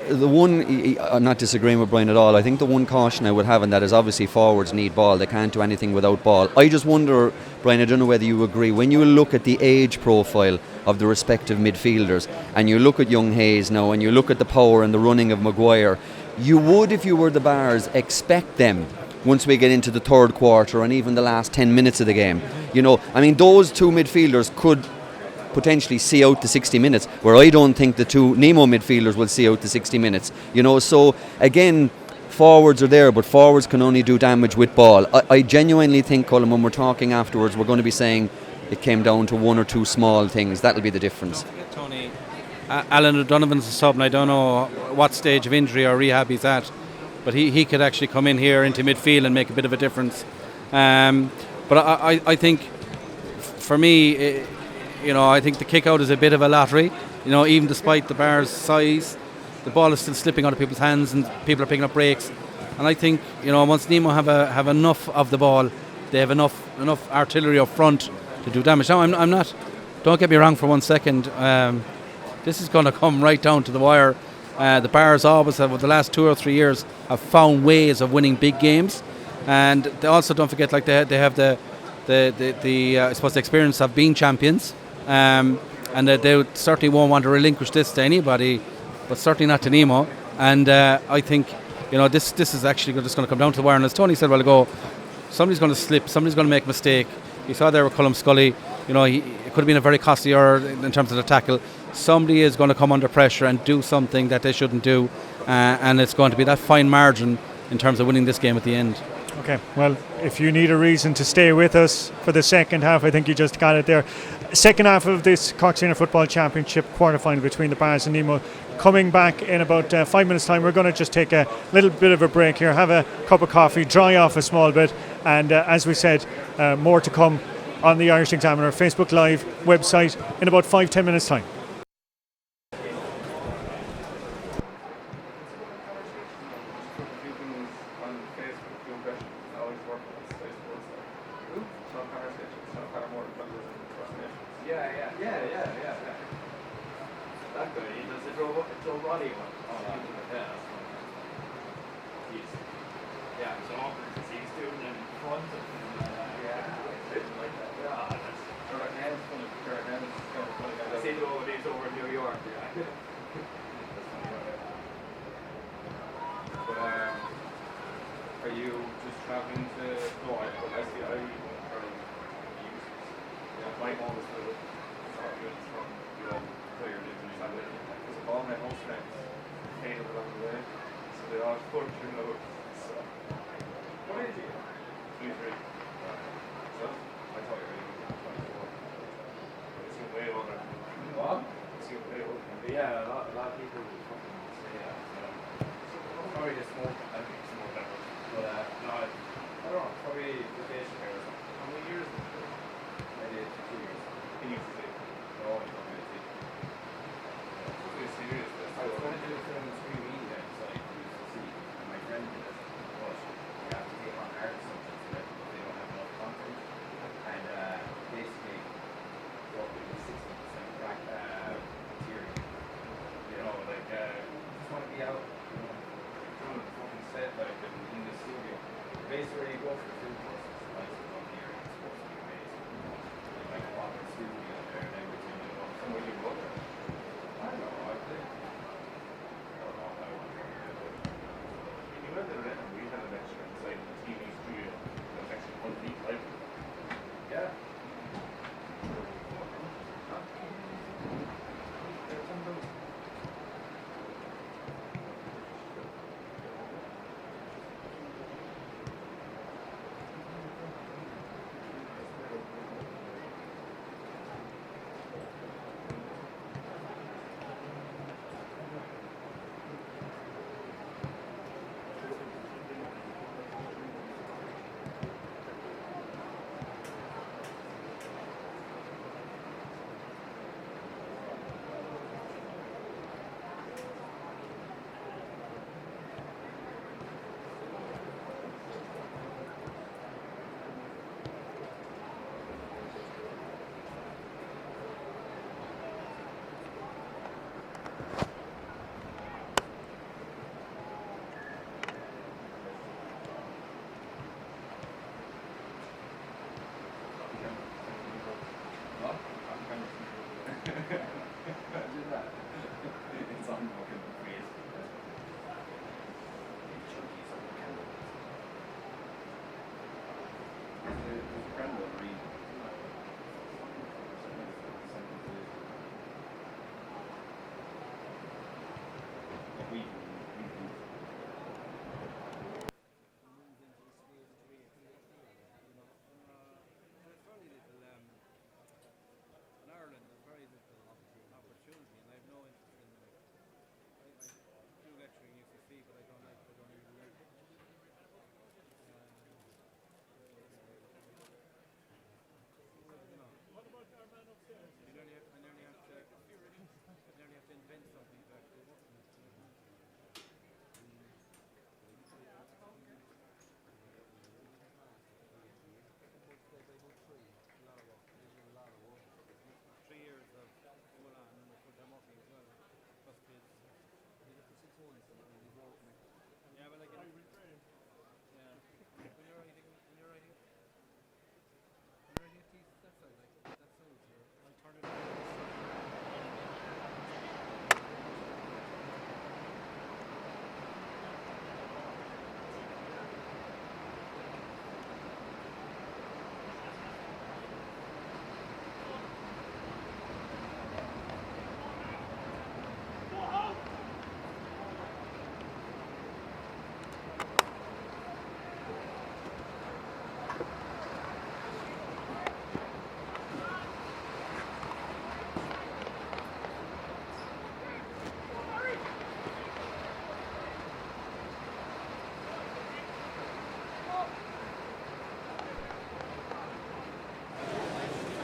the one, I'm not disagreeing with Brian at all. I think the one caution I would have in that is obviously forwards need ball. They can't do anything without ball. I just wonder, Brian, I don't know whether you agree, when you look at the age profile of the respective midfielders, and you look at young Hayes now, and you look at the power and the running of Maguire, you would, if you were the Bars, expect them, once we get into the third quarter and even the last 10 minutes of the game, those two midfielders could potentially see out the 60 minutes, where I don't think the two Nemo midfielders will see out the 60 minutes. So again, forwards are there, but forwards can only do damage with ball. I genuinely think, Colin, when we're talking afterwards, we're going to be saying it came down to 1 or 2 small things. That'll be the difference. Don't forget, Tony, Alan O'Donovan's a sub, and I don't know what stage of injury or rehab he's at, but he could actually come in here into midfield and make a bit of a difference. But I think, for me, I think the kick out is a bit of a lottery. Even despite the Bars' size, the ball is still slipping out of people's hands and people are picking up breaks. And I think, once Nemo have enough of the ball, they have enough artillery up front to do damage. Now, I'm not, don't get me wrong for 1 second, this is going to come right down to the wire. The Bars always have, over the last 2 or 3 years, have found ways of winning big games. And they also, don't forget, like they have the I suppose the experience of being champions. And they certainly won't want to relinquish this to anybody, but certainly not to Nemo. And I think this is actually just going to come down to the wire. And as Tony said a while ago, somebody's going to slip, somebody's going to make a mistake. You saw there with Colm Scully, it could have been a very costly error in terms of the tackle. Somebody is going to come under pressure and do something that they shouldn't do, and it's going to be that fine margin in terms of winning this game at the end. Okay, well, if you need a reason to stay with us for the second half, I think you just got it there. Second half of this Cork Senior Football Championship quarterfinal between the Bars and Nemo. Coming back in about 5 minutes' time, we're going to just take a little bit of a break here, have a cup of coffee, dry off a small bit, and as we said, more to come on the Irish Examiner Facebook Live website in about 5-10 minutes' time.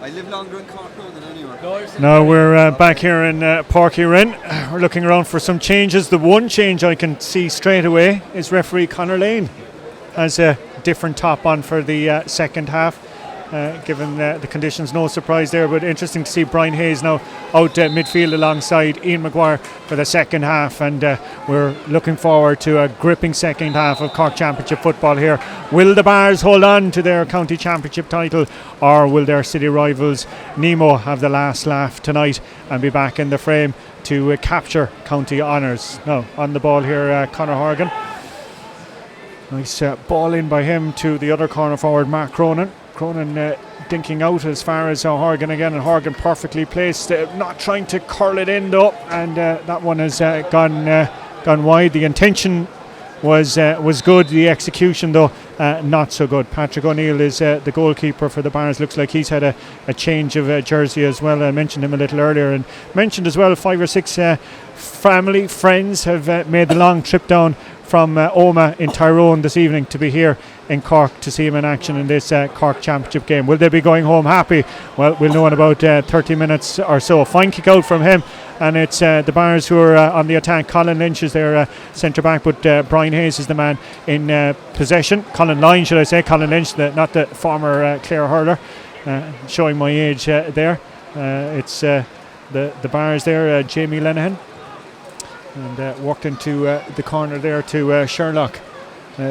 I live longer in Cork now than anywhere. Now we're back here in Páirc Uí Rinn. We're looking around for some changes. The one change I can see straight away is referee Conor Lane has a different top on for the second half. Given the conditions, no surprise there, but interesting to see Brian Hayes now out midfield alongside Ian Maguire for the second half, and we're looking forward to a gripping second half of Cork Championship football here. Will the Bars hold on to their county championship title, or will their city rivals Nemo have the last laugh tonight and be back in the frame to capture county honours? Now on the ball here, Conor Horgan. Nice ball in by him to the other corner forward, Mark Cronin. Cronin dinking out as far as Horgan again, and Horgan perfectly placed, not trying to curl it in though, and that one has gone wide. The intention was good, the execution though not so good. Patrick O'Neill is the goalkeeper for the Bars. Looks like he's had a change of jersey as well. I mentioned him a little earlier, and mentioned as well 5 or 6 family friends have made the long trip down from Omagh in Tyrone this evening to be here in Cork to see him in action in this Cork Championship game. Will they be going home happy? Well, we'll know in about 30 minutes or so. Fine kick out from him, and it's the Bars who are on the attack. Colin Lynch is their centre back, but Brian Hayes is the man in possession. Colin Lynch, should I say? Colin Lynch, not the former Clare hurler, showing my age there. It's the Bars there, Jamie Lenihan. And walked into the corner there to Sherlock,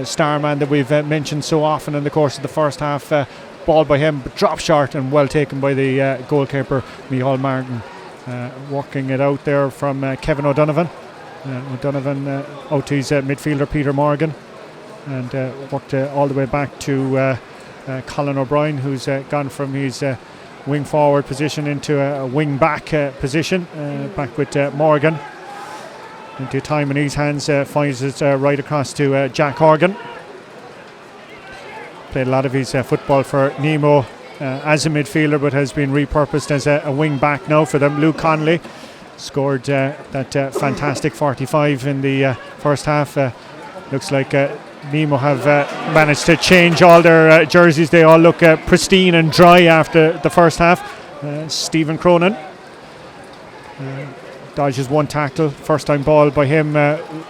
Starman that we've mentioned so often in the course of the first half. Ball by him, but dropped short and well taken by the goalkeeper, Micheál Martin. Working it out there from Kevin O'Donovan. O'Donovan out to his midfielder, Peter Morgan. And worked all the way back to Colin O'Brien, who's gone from his wing forward position into a wing back position, back with Morgan. Into time in his hands, finds it right across to Jack Horgan. Played a lot of his football for Nemo as a midfielder, but has been repurposed as a wing back now for them. Luke Connolly scored that fantastic 45 in the first half. Looks like Nemo have managed to change all their jerseys. They all look pristine and dry after the first half. Stephen Cronin dodges one tackle, first time ball by him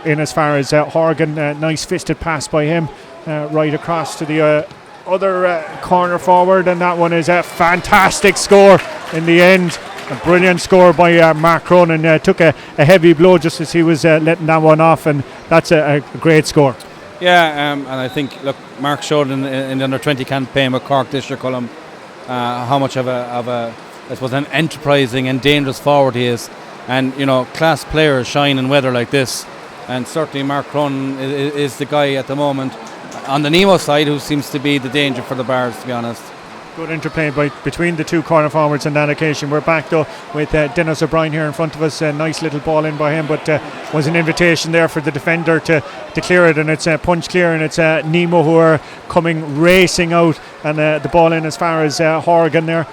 in as far as Horgan. Nice fisted pass by him right across to the other corner forward, and that one is a fantastic score in the end. A brilliant score by Mark Cronin. Took a heavy blow just as he was letting that one off, and that's a great score. Yeah, and I think, look, Mark showed in the under-20 campaign with Cork this year, Colm, how much of a I suppose an enterprising and dangerous forward he is. And, you know, class players shine in weather like this. And certainly Mark Cronin is the guy at the moment on the Nemo side who seems to be the danger for the Bars, to be honest. Good interplay between the two corner forwards on that occasion. We're back though with Dennis O'Brien here in front of us. A nice little ball in by him, but was an invitation there for the defender to clear it, and it's punch clear, and it's Nemo who are coming racing out, and the ball in as far as Horgan there.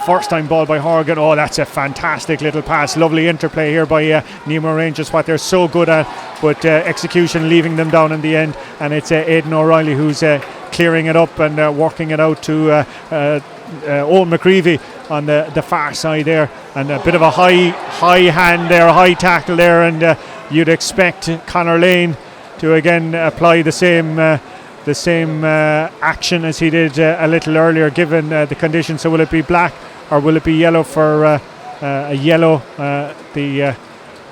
First time ball by Horgan. Oh, that's a fantastic little pass. Lovely interplay here by Nemo Rangers, what they're so good at, but execution leaving them down in the end. And it's Aidan O'Reilly who's clearing it up and working it out to Owen McCreevy on the far side there. And a bit of a high hand there, high tackle there, and you'd expect Conor Lane to again apply the same action as he did a little earlier, given the conditions. So will it be black or will it be yellow for a yellow? The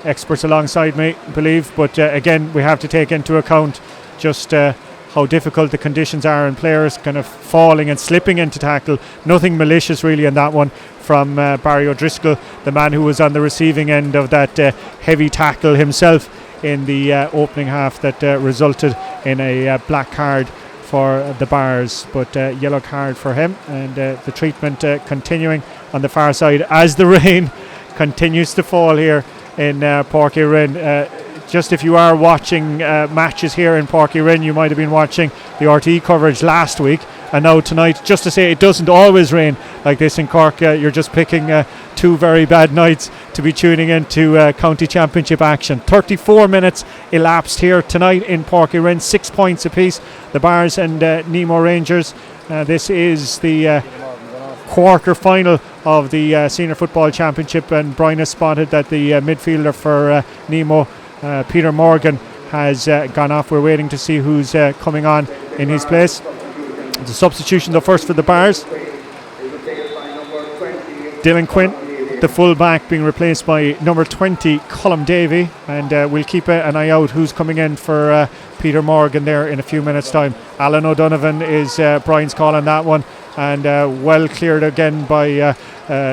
experts alongside me believe, but again, we have to take into account just how difficult the conditions are, and players kind of falling and slipping into tackle. Nothing malicious really in that one from Barry O'Driscoll, the man who was on the receiving end of that heavy tackle himself in the opening half that resulted in a black card for the Bars, but yellow card for him, and the treatment continuing on the far side as the rain continues to fall here in Páirc Uí Rinn. Just if you are watching matches here in Páirc Uí Rinn, you might have been watching the RTE coverage last week, and now tonight, just to say it doesn't always rain like this in Cork. You're just picking two very bad nights to be tuning into county championship action. 34 minutes elapsed here tonight in Páirc Uí Rinn, 6 points apiece, the Bars and Nemo Rangers. This is the quarter final of the Senior Football Championship, and Brian has spotted that the midfielder for Nemo, Peter Morgan, has gone off. We're waiting to see who's coming on in his place. The substitution though first for the Bars. Dylan Quinn, the full-back, being replaced by number 20 Colm Davey, and we'll keep an eye out who's coming in for Peter Morgan there in a few minutes time. Alan O'Donovan is Brian's call on that one, and well cleared again by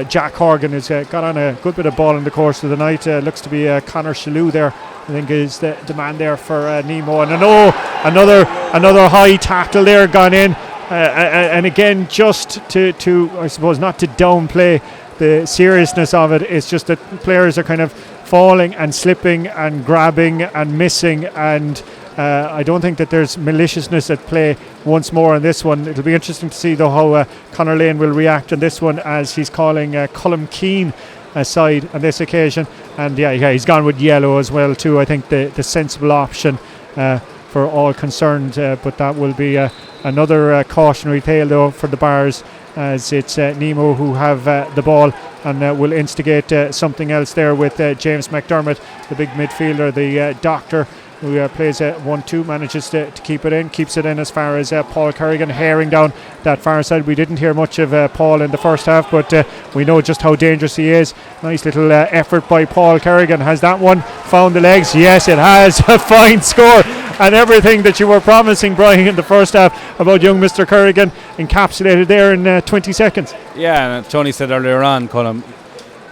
Jack Horgan, who's got on a good bit of ball in the course of the night. Looks to be Connor Shalhoub there, I think, is the man there for Nemo. And another high tackle there gone in, and again, just to I suppose not to downplay the seriousness of it, it's just that players are kind of falling and slipping and grabbing and missing, and I don't think that there's maliciousness at play once more on this one. It'll be interesting to see though how Conor Lane will react on this one, as he's calling Colm Keane aside on this occasion, and yeah, he's gone with yellow as well too. I think the sensible option for all concerned, but that will be another cautionary tale though for the Bars, as it's Nemo who have the ball and will instigate something else there with James McDermott, the big midfielder, the doctor, who plays 1-2, manages to keep it in, keeps it in as far as Paul Kerrigan herring down that far side. We didn't hear much of Paul in the first half, but we know just how dangerous he is. Nice little effort by Paul Kerrigan. Has that one found the legs? Yes, it has. A fine score, and everything that you were promising, Brian, in the first half about young Mr. Kerrigan encapsulated there in 20 seconds. Yeah, and Tony said earlier on, Colm,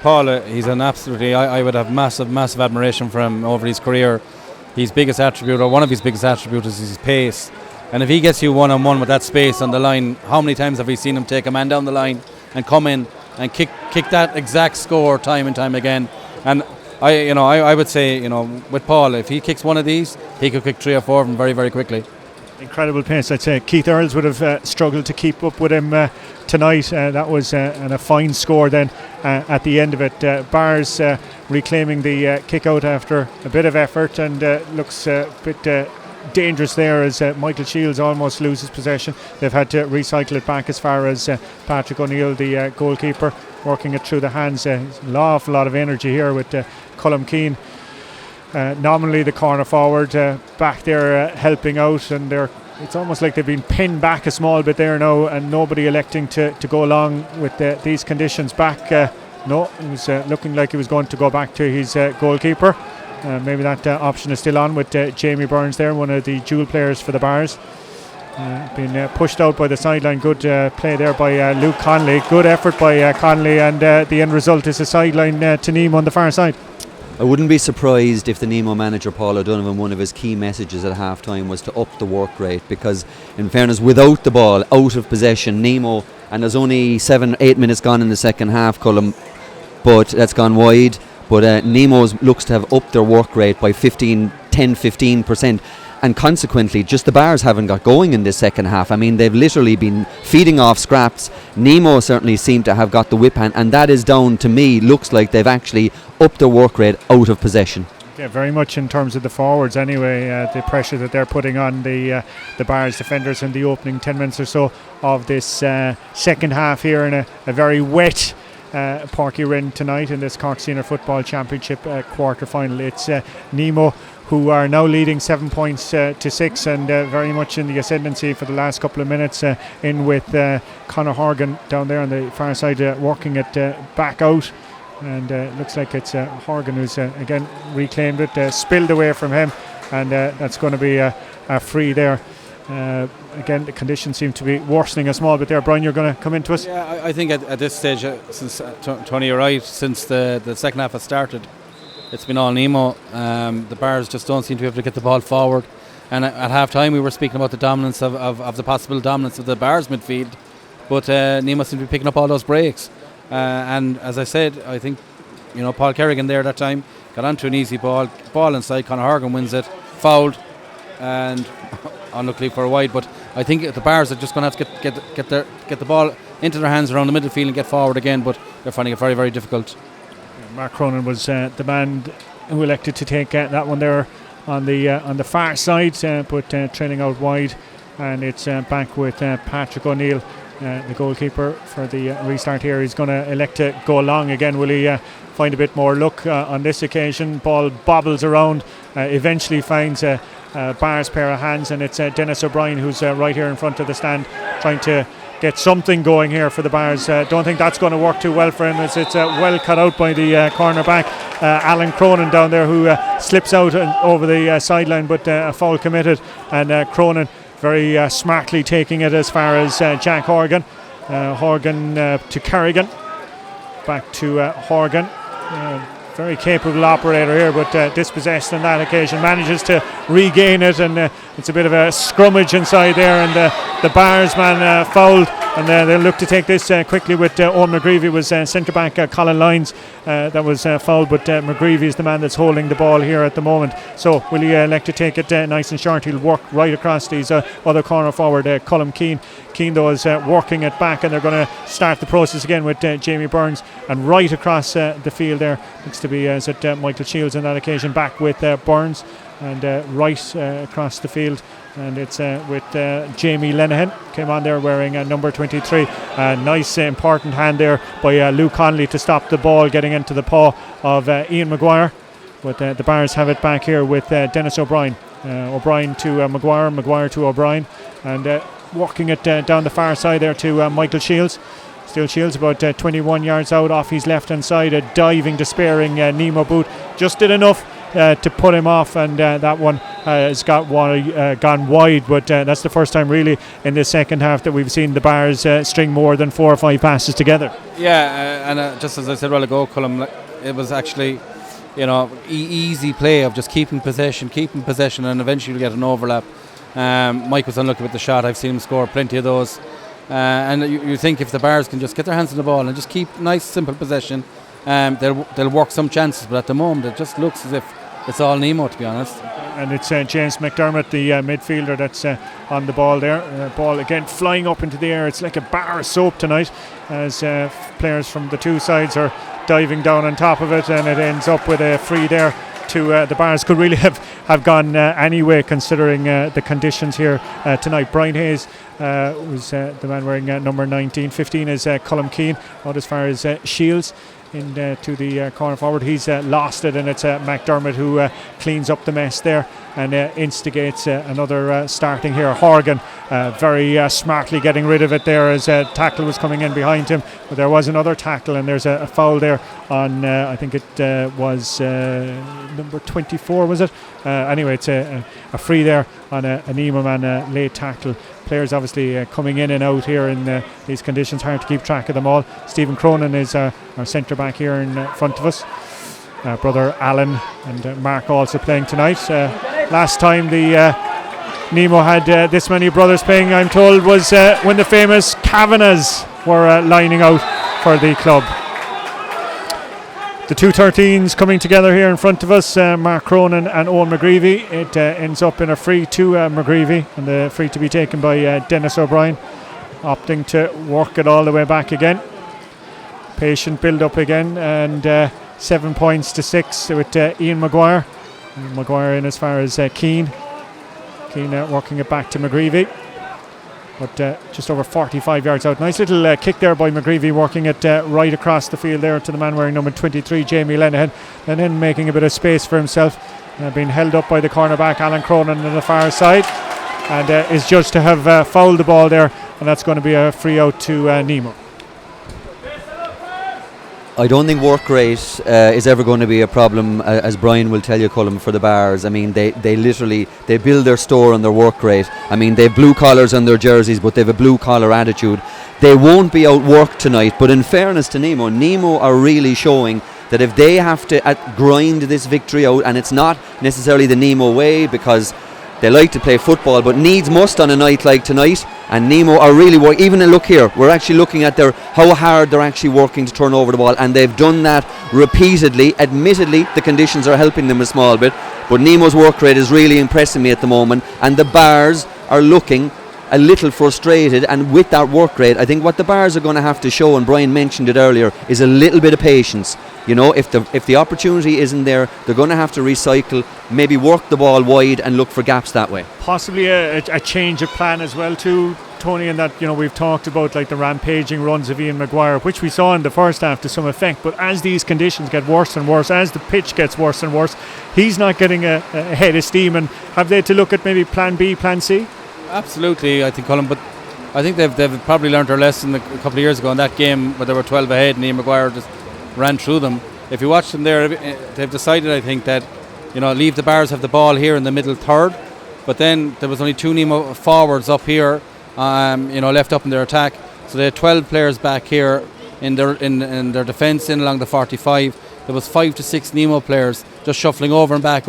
Paul, he's an absolutely, I would have massive admiration for him over his career. His biggest attribute, or one of his biggest attributes, is his pace. And if he gets you one-on-one with that space on the line, how many times have we seen him take a man down the line and come in and kick that exact score time and time again? And I would say, with Paul, if he kicks one of these, he could kick 3 or 4 of them very, very quickly. Incredible pace. I'd say Keith Earls would have struggled to keep up with him tonight. That was a fine score then at the end of it. Bars reclaiming the kick out after a bit of effort, and looks a bit dangerous there as Michael Shields almost loses possession. They've had to recycle it back as far as Patrick O'Neill, the goalkeeper, working it through the hands. An awful lot of energy here with Colm Keane. Nominally the corner forward, back there helping out, and it's almost like they've been pinned back a small bit there now, and nobody electing to go along with these conditions back. No, it was looking like he was going to go back to his goalkeeper. Maybe that option is still on with Jamie Burns there, one of the dual players for the Bars. Been pushed out by the sideline. Good play there by Luke Conley. Good effort by Conley, and the end result is a sideline to Nemo on the far side. I wouldn't be surprised if the Nemo manager Paul O'Donovan, one of his key messages at half time was to up the work rate, because in fairness, without the ball, out of possession, Nemo, and there's only 7-8 minutes gone in the second half, Colm, but that's gone wide, but Nemo looks to have upped their work rate by 10-15%, and consequently just the Bars haven't got going in this second half. I mean, they've literally been feeding off scraps. Nemo certainly seem to have got the whip hand, and that is down, to me, looks like they've actually upped their work rate out of possession. Yeah, very much in terms of the forwards anyway, the pressure that they're putting on the Bars defenders in the opening 10 minutes or so of this second half here in a very wet Páirc Uí Rinn tonight in this Cork Senior Football Championship quarter final. It's Nemo who are now leading 7 points to 6, and very much in the ascendancy for the last couple of minutes, in with Conor Horgan down there on the far side, working it back out. and looks like it's Horgan who's again reclaimed it, spilled away from him, and that's going to be a free there. Again, the conditions seem to be worsening a small bit there. Brian, you're going to come into us? Yeah, I think at this stage, since Tony, you're right, since the second half has started, it's been all Nemo. The Bars just don't seem to be able to get the ball forward. And at half time, we were speaking about the dominance of the possible dominance of the Bars midfield. But Nemo seemed to be picking up all those breaks. And as I said, I think Paul Kerrigan there that time got onto an easy ball inside. Conor Horgan wins it, fouled, and unluckily for a wide. But I think the Bars are just going to have to get the ball into their hands around the midfield and get forward again. But they're finding it very, very difficult. Mark Cronin was the man who elected to take that one there on the far side, but trailing out wide, and it's back with Patrick O'Neill, the goalkeeper, for the restart here. He's going to elect to go long again. Will he find a bit more luck on this occasion? Ball bobbles around, eventually finds a Bars pair of hands, and it's Dennis O'Brien who's right here in front of the stand trying to get something going here for the Bars. Don't think that's going to work too well for him, as it's well cut out by the cornerback Alan Cronin down there, who slips out over the sideline, but a foul committed, and Cronin very smartly taking it as far as Jack Horgan. Horgan to Kerrigan, back to Horgan. Very capable operator here, but dispossessed on that occasion. Manages to regain it, and it's a bit of a scrummage inside there, and the Bars man fouled, and they'll look to take this quickly with Owen McGreevy. Was centre back Colin Lyons that was fouled, but McGreevy is the man that's holding the ball here at the moment. So will he elect to take it nice and short? He'll work right across these other corner forward, Colm Keane. Keane though is working it back, and they're going to start the process again with Jamie Burns, and right across the field there looks to be Michael Shields on that occasion, back with Burns, and right across the field, and it's with Jamie Lenihan came on there wearing number 23. Nice important hand there by Lou Connolly to stop the ball getting into the paw of Ian Maguire, but the Bars have it back here with Dennis O'Brien. O'Brien to Maguire to O'Brien, and walking it down the far side there to Michael Shields. Still Shields about 21 yards out off his left hand side. A diving, despairing Nemo boot just did enough to put him off, and that one has gone wide, but that's the first time really in the second half that we've seen the Bars string more than 4 or 5 passes together. Yeah, and just as I said a while ago, Colm, it was actually easy play of just keeping possession, and eventually get an overlap. Mike was unlucky with the shot. I've seen him score plenty of those, and you think if the Bars can just get their hands on the ball and just keep nice simple possession, they'll work some chances, but at the moment it just looks as if it's all Nemo, to be honest. And it's James McDermott, the midfielder, that's on the ball there. Ball again flying up into the air. It's like a bar of soap tonight, as players from the two sides are diving down on top of it, and it ends up with a free there to the Bars. Could really have gone anyway, considering the conditions here tonight. Brian Hayes was the man wearing number 19. 15 is Colm Keane, out as far as Shields to the corner forward. He's lost it, and it's McDermott who cleans up the mess there and instigates another starting here. Horgan very smartly getting rid of it there, as tackle was coming in behind him, but there was another tackle, and there's a foul there on I think it was number 24, was it? Anyway, it's a free there on a Nemo man late tackle. Players obviously coming in and out here in these conditions, hard to keep track of them all. Stephen Cronin is our centre back here in front of us. Brother Alan and Mark also playing tonight. Last time the Nemo had this many brothers playing, I'm told, was when the famous Kavanaghs were lining out for the club. The two 13s coming together here in front of us, Mark Cronin and Owen McGreevy. It ends up in a free to McGreevy, and the free to be taken by Dennis O'Brien, opting to work it all the way back again. Patient build up again, and 7 points to 6 with Ian Maguire. Maguire in as far as Keane working it back to McGreevy, but just over 45 yards out. Nice little kick there by McGreevy, working it right across the field there to the man wearing number 23, Jamie Lenihan. Lenihan making a bit of space for himself, being held up by the cornerback Alan Cronin on the far side, and is judged to have fouled the ball there, and that's going to be a free out to Nemo. I don't think work rate is ever going to be a problem, as Brian will tell you, Colm, for the Bars. I mean, they literally they build their store on their work rate. I mean, they have blue collars on their jerseys, but they have a blue collar attitude. They won't be outworked tonight, but in fairness to Nemo are really showing that if they have to grind this victory out, and it's not necessarily the Nemo way, because they like to play football, but needs must on a night like tonight. And Nemo are really working. Even look here, we're actually looking at how hard they're actually working to turn over the ball, and they've done that repeatedly. Admittedly, the conditions are helping them a small bit, but Nemo's work rate is really impressing me at the moment, and the Bars are looking a little frustrated. And with that work rate, I think what the Bars are going to have to show, and Brian mentioned it earlier, is a little bit of patience. You know, if the opportunity isn't there, they're going to have to recycle, maybe work the ball wide and look for gaps that way. Possibly a change of plan as well too, Tony, in that, you know, we've talked about like the rampaging runs of Ian Maguire, which we saw in the first half to some effect, but as these conditions get worse and worse, as the pitch gets worse and worse, he's not getting a head of steam. And have they to look at maybe plan B, plan C? Absolutely, I think, Colin, but I think they've probably learned their lesson a couple of years ago in that game where they were 12 ahead and Ian Maguire just ran through them. If you watch them there, they've decided, I think, that, you know, leave the Bars have the ball here in the middle third, but then there was only 2 Nemo forwards up here, you know, left up in their attack, so they had 12 players back here in their defence in along the 45. There was 5 to 6 Nemo players just shuffling over and back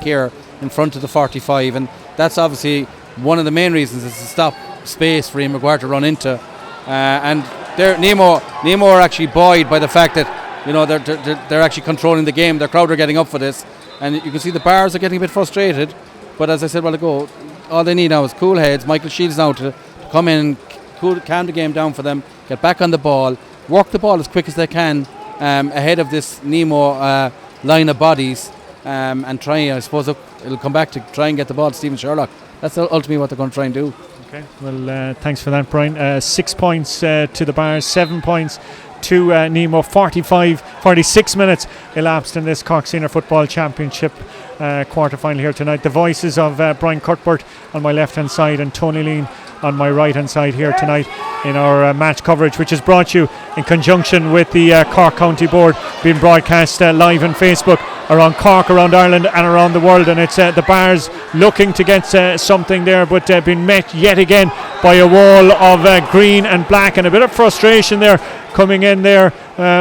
here in front of the 45, and that's obviously one of the main reasons, is to stop space for Ian Maguire to run into. And Nemo are actually buoyed by the fact that, you know, they're actually controlling the game. Their crowd are getting up for this, and you can see the Bars are getting a bit frustrated. But as I said a while ago, all they need now is cool heads. Michael Shields now to come in, calm the game down for them, get back on the ball, work the ball as quick as they can ahead of this Nemo line of bodies, and try. I suppose it'll come back to try and get the ball to Stephen Sherlock. That's ultimately what they're going to try and do. Okay, well, thanks for that, Brian. 6 points to the Bars, 7 points to Nemo. 46 minutes elapsed in this Cork Senior Football Championship quarter-final here tonight. The voices of Brian Cuthbert on my left-hand side and Tony Lean on my right-hand side here tonight in our match coverage, which is brought to you in conjunction with the Cork County Board, being broadcast live on Facebook around Cork, around Ireland and around the world. And it's the Bars looking to get something there, but being met yet again by a wall of green and black, and a bit of frustration there coming in there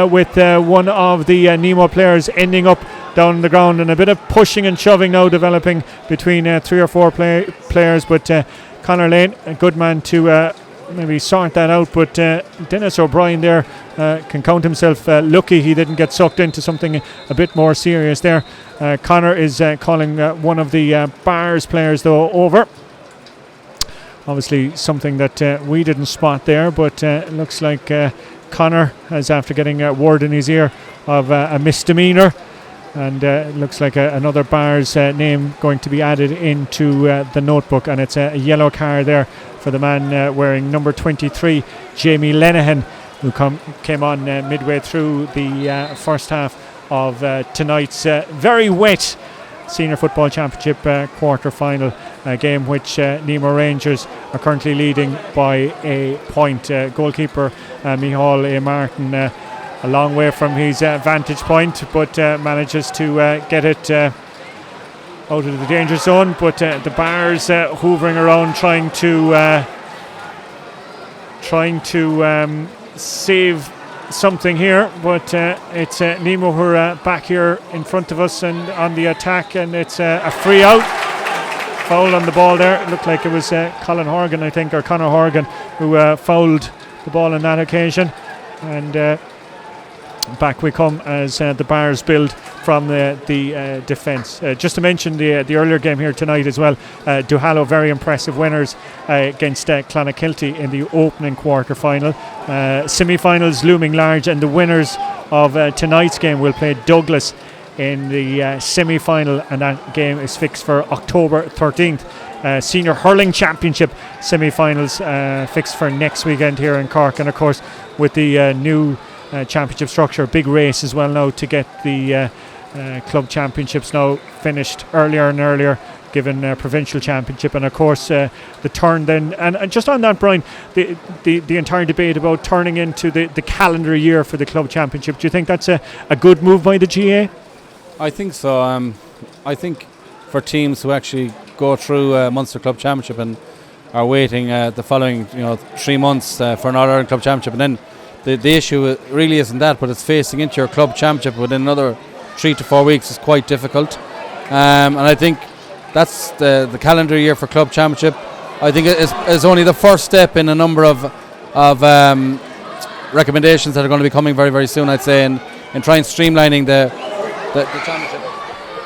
with one of the Nemo players ending up down the ground, and a bit of pushing and shoving now developing between 3 or 4 players. But Conor Lane, a good man to maybe sort that out, but Dennis O'Brien there can count himself lucky he didn't get sucked into something a bit more serious there. Conor is calling one of the Bars players though over. Obviously something that we didn't spot there, but it looks like Conor has, after getting word in his ear of a misdemeanour, and it looks like another Bars name going to be added into the notebook, and it's a yellow card there for the man wearing number 23, Jamie Lenihan, who came on midway through the first half of tonight's very wet Senior Football Championship quarter-final game, which Nemo Rangers are currently leading by a point. Goalkeeper Micheál A. Martin a long way from his vantage point, but manages to get it out of the danger zone. But the Bars hoovering around trying to save something here, but it's Nemo who are back here in front of us and on the attack, and it's a free out. Foul on the ball there. It looked like it was Colin Horgan, I think, or Conor Horgan, who fouled the ball on that occasion. And back we come as the Bars build from the defence. Just to mention the earlier game here tonight as well, Duhallow very impressive winners against Clonakilty in the opening quarter-final. Semi-finals looming large, and the winners of tonight's game will play Douglas in the semi-final, and that game is fixed for October 13th. Senior Hurling Championship semi-finals fixed for next weekend here in Cork, and of course with the new championship structure, big race as well now to get the club championships now finished earlier and earlier, given provincial championship, and of course the turn then. And just on that, Brian, the entire debate about turning into the calendar year for the club championship. Do you think that's a good move by the GA? I think so. I think for teams who actually go through Munster Club Championship and are waiting the following 3 months for an All-Ireland Club Championship, and then the issue really isn't that, but it's facing into your club championship within another 3 to 4 weeks is quite difficult. And I think that's the calendar year for club championship. I think it is only the first step in a number of recommendations that are going to be coming very, very soon, I'd say, in trying streamlining the championship.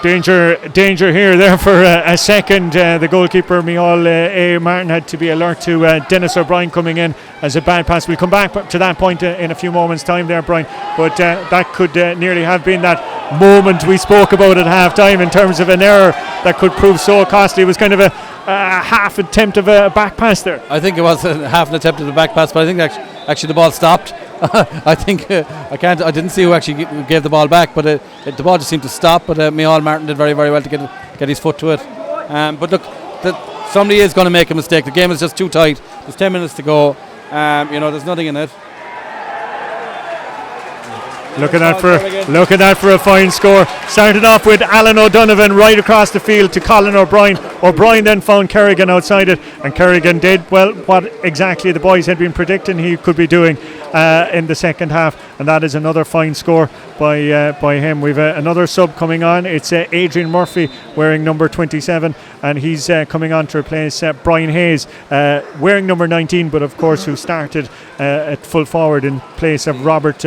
Danger here there for a second. The goalkeeper, Micheál A. Martin, had to be alert to Dennis O'Brien coming in as a bad pass. We'll come back to that point in a few moments' time there, Brian. But that could nearly have been that moment we spoke about at half-time in terms of an error that could prove so costly. It was kind of a half attempt of a back pass there. I think it was half an attempt at a back pass, but I think actually the ball stopped. I think I didn't see who actually gave the ball back, but the ball just seemed to stop. But Micheál Martin did very, very well to get his foot to it. But look, somebody is going to make a mistake. The game is just too tight. There's 10 minutes to go. There's nothing in it. Looking at that for a fine score. Started off with Alan O'Donovan right across the field to Colin O'Brien. O'Brien then found Kerrigan outside it, and Kerrigan did what exactly the boys had been predicting he could be doing in the second half, and that is another fine score by him. We've another sub coming on. It's Adrian Murphy wearing number 27, and he's coming on to replace Brian Hayes wearing number 19, but of course who started at full forward in place of Robert.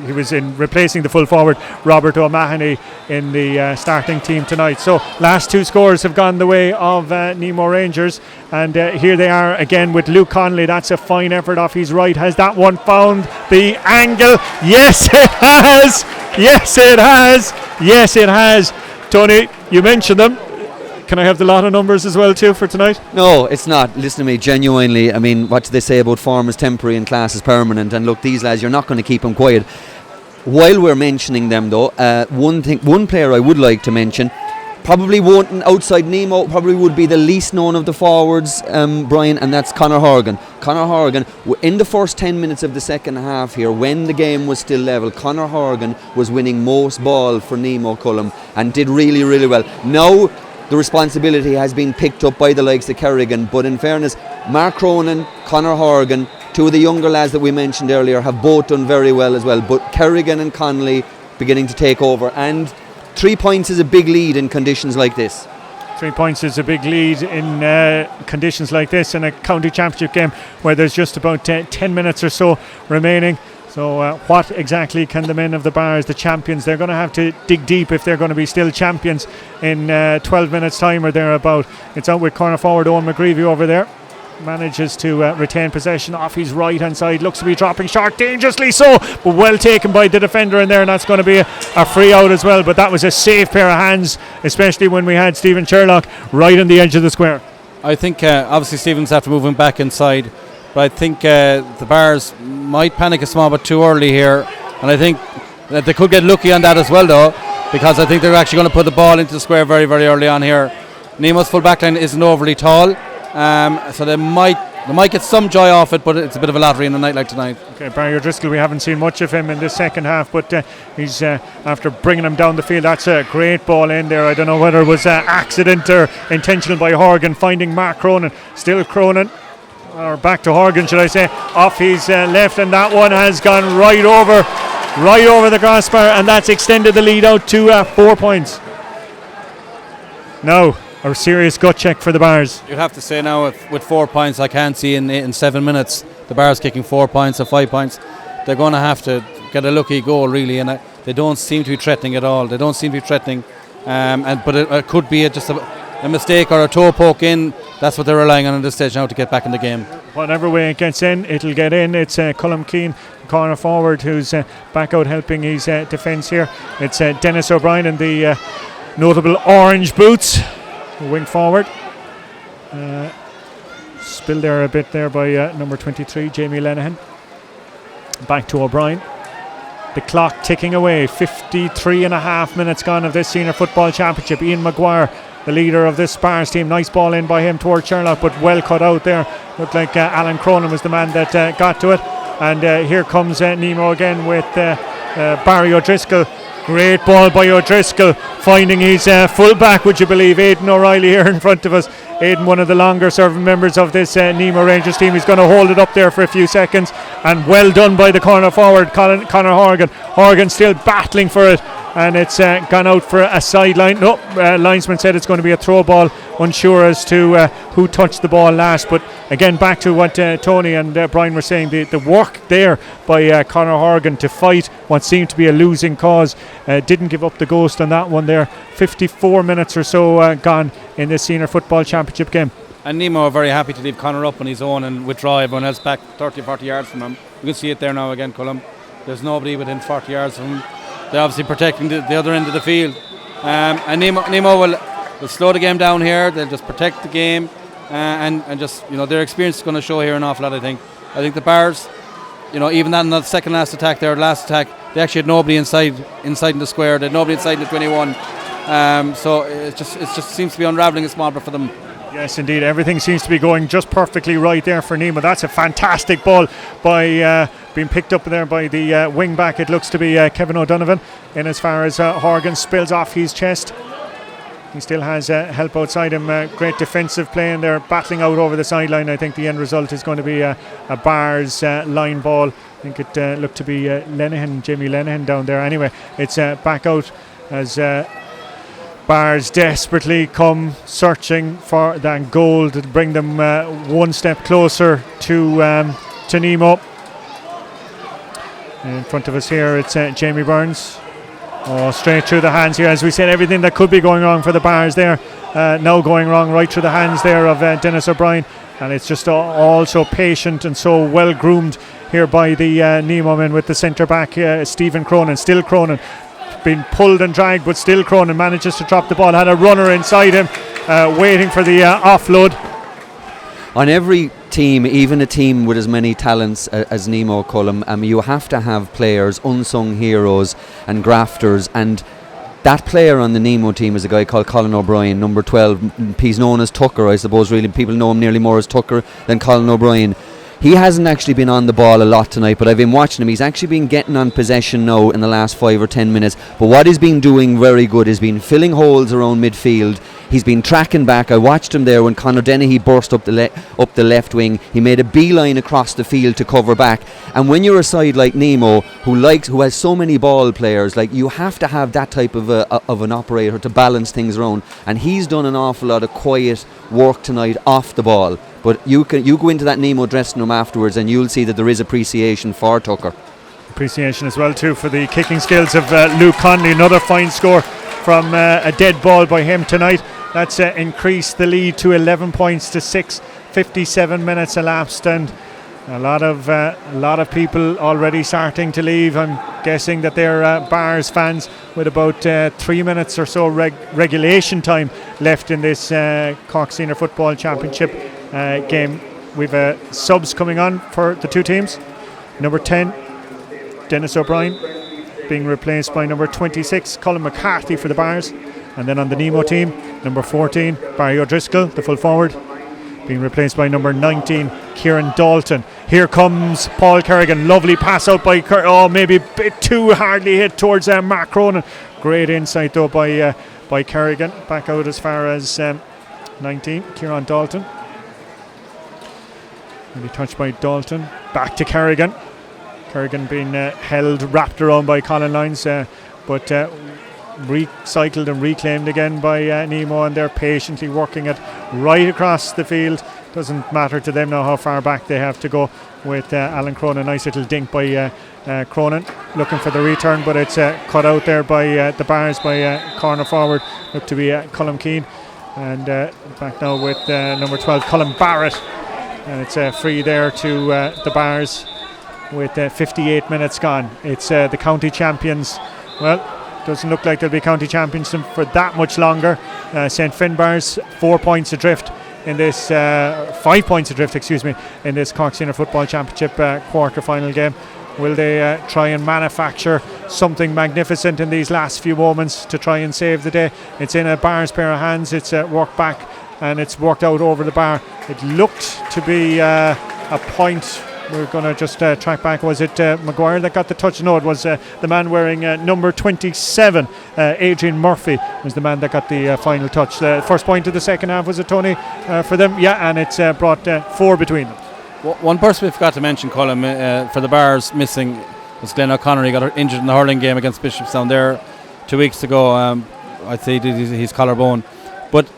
He was in replacing the full forward Robert O'Mahony in the starting team tonight. So last two scores have gone the way of Nemo Rangers, and here they are again with Luke Connolly. That's a fine effort off his right. Has that one found the angle? Yes it has. Yes it has. Tony, you mentioned them. Can I have the lot of numbers as well too for tonight? No, it's not. Listen to me, genuinely. I mean, what do they say about form is temporary and class is permanent? And look, these lads, you're not going to keep them quiet. While we're mentioning them though, one player I would like to mention, probably won't outside Nemo, probably would be the least known of the forwards, Brian, and that's Conor Horgan. Conor Horgan, in the first 10 minutes of the second half here, when the game was still level, Conor Horgan was winning most ball for Nemo Cullum and did really, really well. Now the responsibility has been picked up by the likes of Kerrigan, but in fairness, Mark Cronin, Conor Horgan, two of the younger lads that we mentioned earlier, have both done very well as well, but Kerrigan and Connolly beginning to take over, and 3 points is a big lead in conditions like this. 3 points is a big lead in conditions like this in a county championship game where there's just about 10 minutes or so remaining. So what exactly can the men of the Bars, the champions, they're going to have to dig deep if they're going to be still champions in 12 minutes time or thereabout. It's out with corner forward Owen McGreevy over there. Manages to retain possession off his right hand side, looks to be dropping short, dangerously so, but well taken by the defender in there, and that's going to be a free out as well. But that was a safe pair of hands, especially when we had Stephen Sherlock right on the edge of the square. I think obviously Stephen's after moving back inside, but I think the Bars might panic a small bit too early here, and I think that they could get lucky on that as well though, because I think they're actually going to put the ball into the square very, very early on here. Nemo's full back line isn't overly tall, so they might get some joy off it, but it's a bit of a lottery in a night like tonight. Okay, Barry O'Driscoll, we haven't seen much of him in the second half, but he's after bringing him down the field. That's a great ball in there. I don't know whether it was accident or intentional by Horgan, finding Mark Cronin. Still Cronin, or back to Horgan should I say, off his left, and that one has gone right over the crossbar, and that's extended the lead out to 4 points. Now a serious gut check for the Bars. You'd have to say now with 4 points, I can't see in 7 minutes the Bars kicking 4 points or 5 points. They're going to have to get a lucky goal really, and they don't seem to be threatening at all. They don't seem to be threatening, but it could be just a mistake or a toe poke in. That's what they're relying on at this stage now to get back in the game. Whatever way it gets in, it'll get in. It's Cullum Keane, corner forward, who's back out helping his defence here. It's Dennis O'Brien in the notable orange boots, wing forward. Spilled there a bit there by number 23, Jamie Lenihan. Back to O'Brien. The clock ticking away. 53 and a half minutes gone of this senior football championship. Ian Maguire the leader of this Spars team. Nice ball in by him towards Sherlock, but well cut out there. Looked like Alan Cronin was the man that got to it. And here comes Nemo again with Barry O'Driscoll. Great ball by O'Driscoll, finding his full-back, would you believe, Aidan O'Reilly here in front of us. Aidan, one of the longer serving members of this Nemo Rangers team. He's going to hold it up there for a few seconds, and well done by the corner forward, Conor Horgan. Horgan still battling for it, and it's gone out for a sideline. No, linesman said it's going to be a throw ball, unsure as to who touched the ball last. But again, back to what Tony and Brian were saying, the work there by Conor Horgan to fight what seemed to be a losing cause. Didn't give up the ghost on that one there. 54 minutes or so gone in this senior football championship game. And Nemo are very happy to leave Conor up on his own and withdraw everyone else back 30 or 40 yards from him. You can see it there now again, Colm. There's nobody within 40 yards from him. They're obviously protecting the other end of the field. And Nemo will slow the game down here. They'll just protect the game and just, their experience is going to show here an awful lot, I think. I think the Bars, even that in the second last attack, their last attack, they actually had nobody inside in the square. They had nobody inside the 21. So it just seems to be unravelling a small bit for them. Yes, indeed. Everything seems to be going just perfectly right there for Nemo. That's a fantastic ball by being picked up there by the wing back. It looks to be Kevin O'Donovan, in as far as Horgan spills off his chest. He still has help outside him. Great defensive play, and they're battling out over the sideline. I think the end result is going to be a Bars line ball. I think it looked to be Jamie Lenihan down there. Anyway, it's back out as Bars desperately come searching for that goal to bring them one step closer to Nemo. In front of us here, it's Jamie Burns. Oh, straight through the hands here. As we said, everything that could be going wrong for the Bars there, now going wrong right through the hands there of Dennis O'Brien. And it's just all so patient and so well groomed here by the Nemo men with the centre back, Stephen Cronin. Still Cronin, been pulled and dragged, but still Cronin manages to drop the ball. Had a runner inside him, waiting for the offload. On every team, even a team with as many talents as Nemo, Colm, you have to have players, unsung heroes and grafters, and that player on the Nemo team is a guy called Colin O'Brien, number 12. He's known as Tucker, I suppose. Really, people know him nearly more as Tucker than Colin O'Brien. He hasn't actually been on the ball a lot tonight, but I've been watching him. He's actually been getting on possession now in the last 5 or 10 minutes. But what he's been doing very good is been filling holes around midfield. He's been tracking back. I watched him there when Conor Dennehy burst up the left wing. He made a beeline across the field to cover back. And when you're a side like Nemo, who has so many ball players, like, you have to have that type of an operator to balance things around. And he's done an awful lot of quiet work tonight off the ball. But you go into that Nemo dressing room afterwards and you'll see that there is appreciation for Tucker. Appreciation as well too for the kicking skills of Luke Conley. Another fine score from a dead ball by him tonight. That's increased the lead to 11 points to 6. 57 minutes elapsed, and a lot of people already starting to leave. I'm guessing that they're Bars fans, with about 3 minutes or so regulation time left in this Cork Senior Football Championship game. We've subs coming on for the two teams. Number 10, Dennis O'Brien, being replaced by number 26, Colin McCarthy for the Bars. And then on the Nemo team, number 14, Barry O'Driscoll, the full forward, being replaced by number 19, Kieran Dalton. Here comes Paul Kerrigan. Lovely pass out by maybe a bit too hardly hit towards Mark Cronin. Great insight though by Kerrigan. Back out as far as 19, Kieran Dalton. Maybe touched by Dalton. Back to Kerrigan. Kerrigan being wrapped around by Colin Lyons, but recycled and reclaimed again by Nemo, and they're patiently working it right across the field. Doesn't matter to them now how far back they have to go with Alan Cronin. Nice little dink by Cronin, looking for the return, but it's cut out there by the Bars by corner forward, look to be Colm Keane. And back now with number 12, Colin Barrett, and it's free there to the Bars with 58 minutes gone. It's the county champions. Well, doesn't look like they'll be county champions for that much longer. St. Finbarr's 4 points adrift in this 5 points adrift, in this Cork Senior Football Championship quarter-final game. Will they try and manufacture something magnificent in these last few moments to try and save the day. It's in a Bar's pair of hands. It's worked back and it's worked out over the bar. It looked to be a point. We're going to just track back. Was it Maguire that got the touch? No, it was the man wearing number 27, Adrian Murphy, was the man that got the final touch. The first point of the second half, was it, Tony, for them? Yeah, and it's brought 4 between them. One person we forgot to mention, Colin, for the Bars missing was Glenn O'Connor. He got injured in the hurling game against Bishopstown there 2 weeks ago. I'd say he did his collarbone. But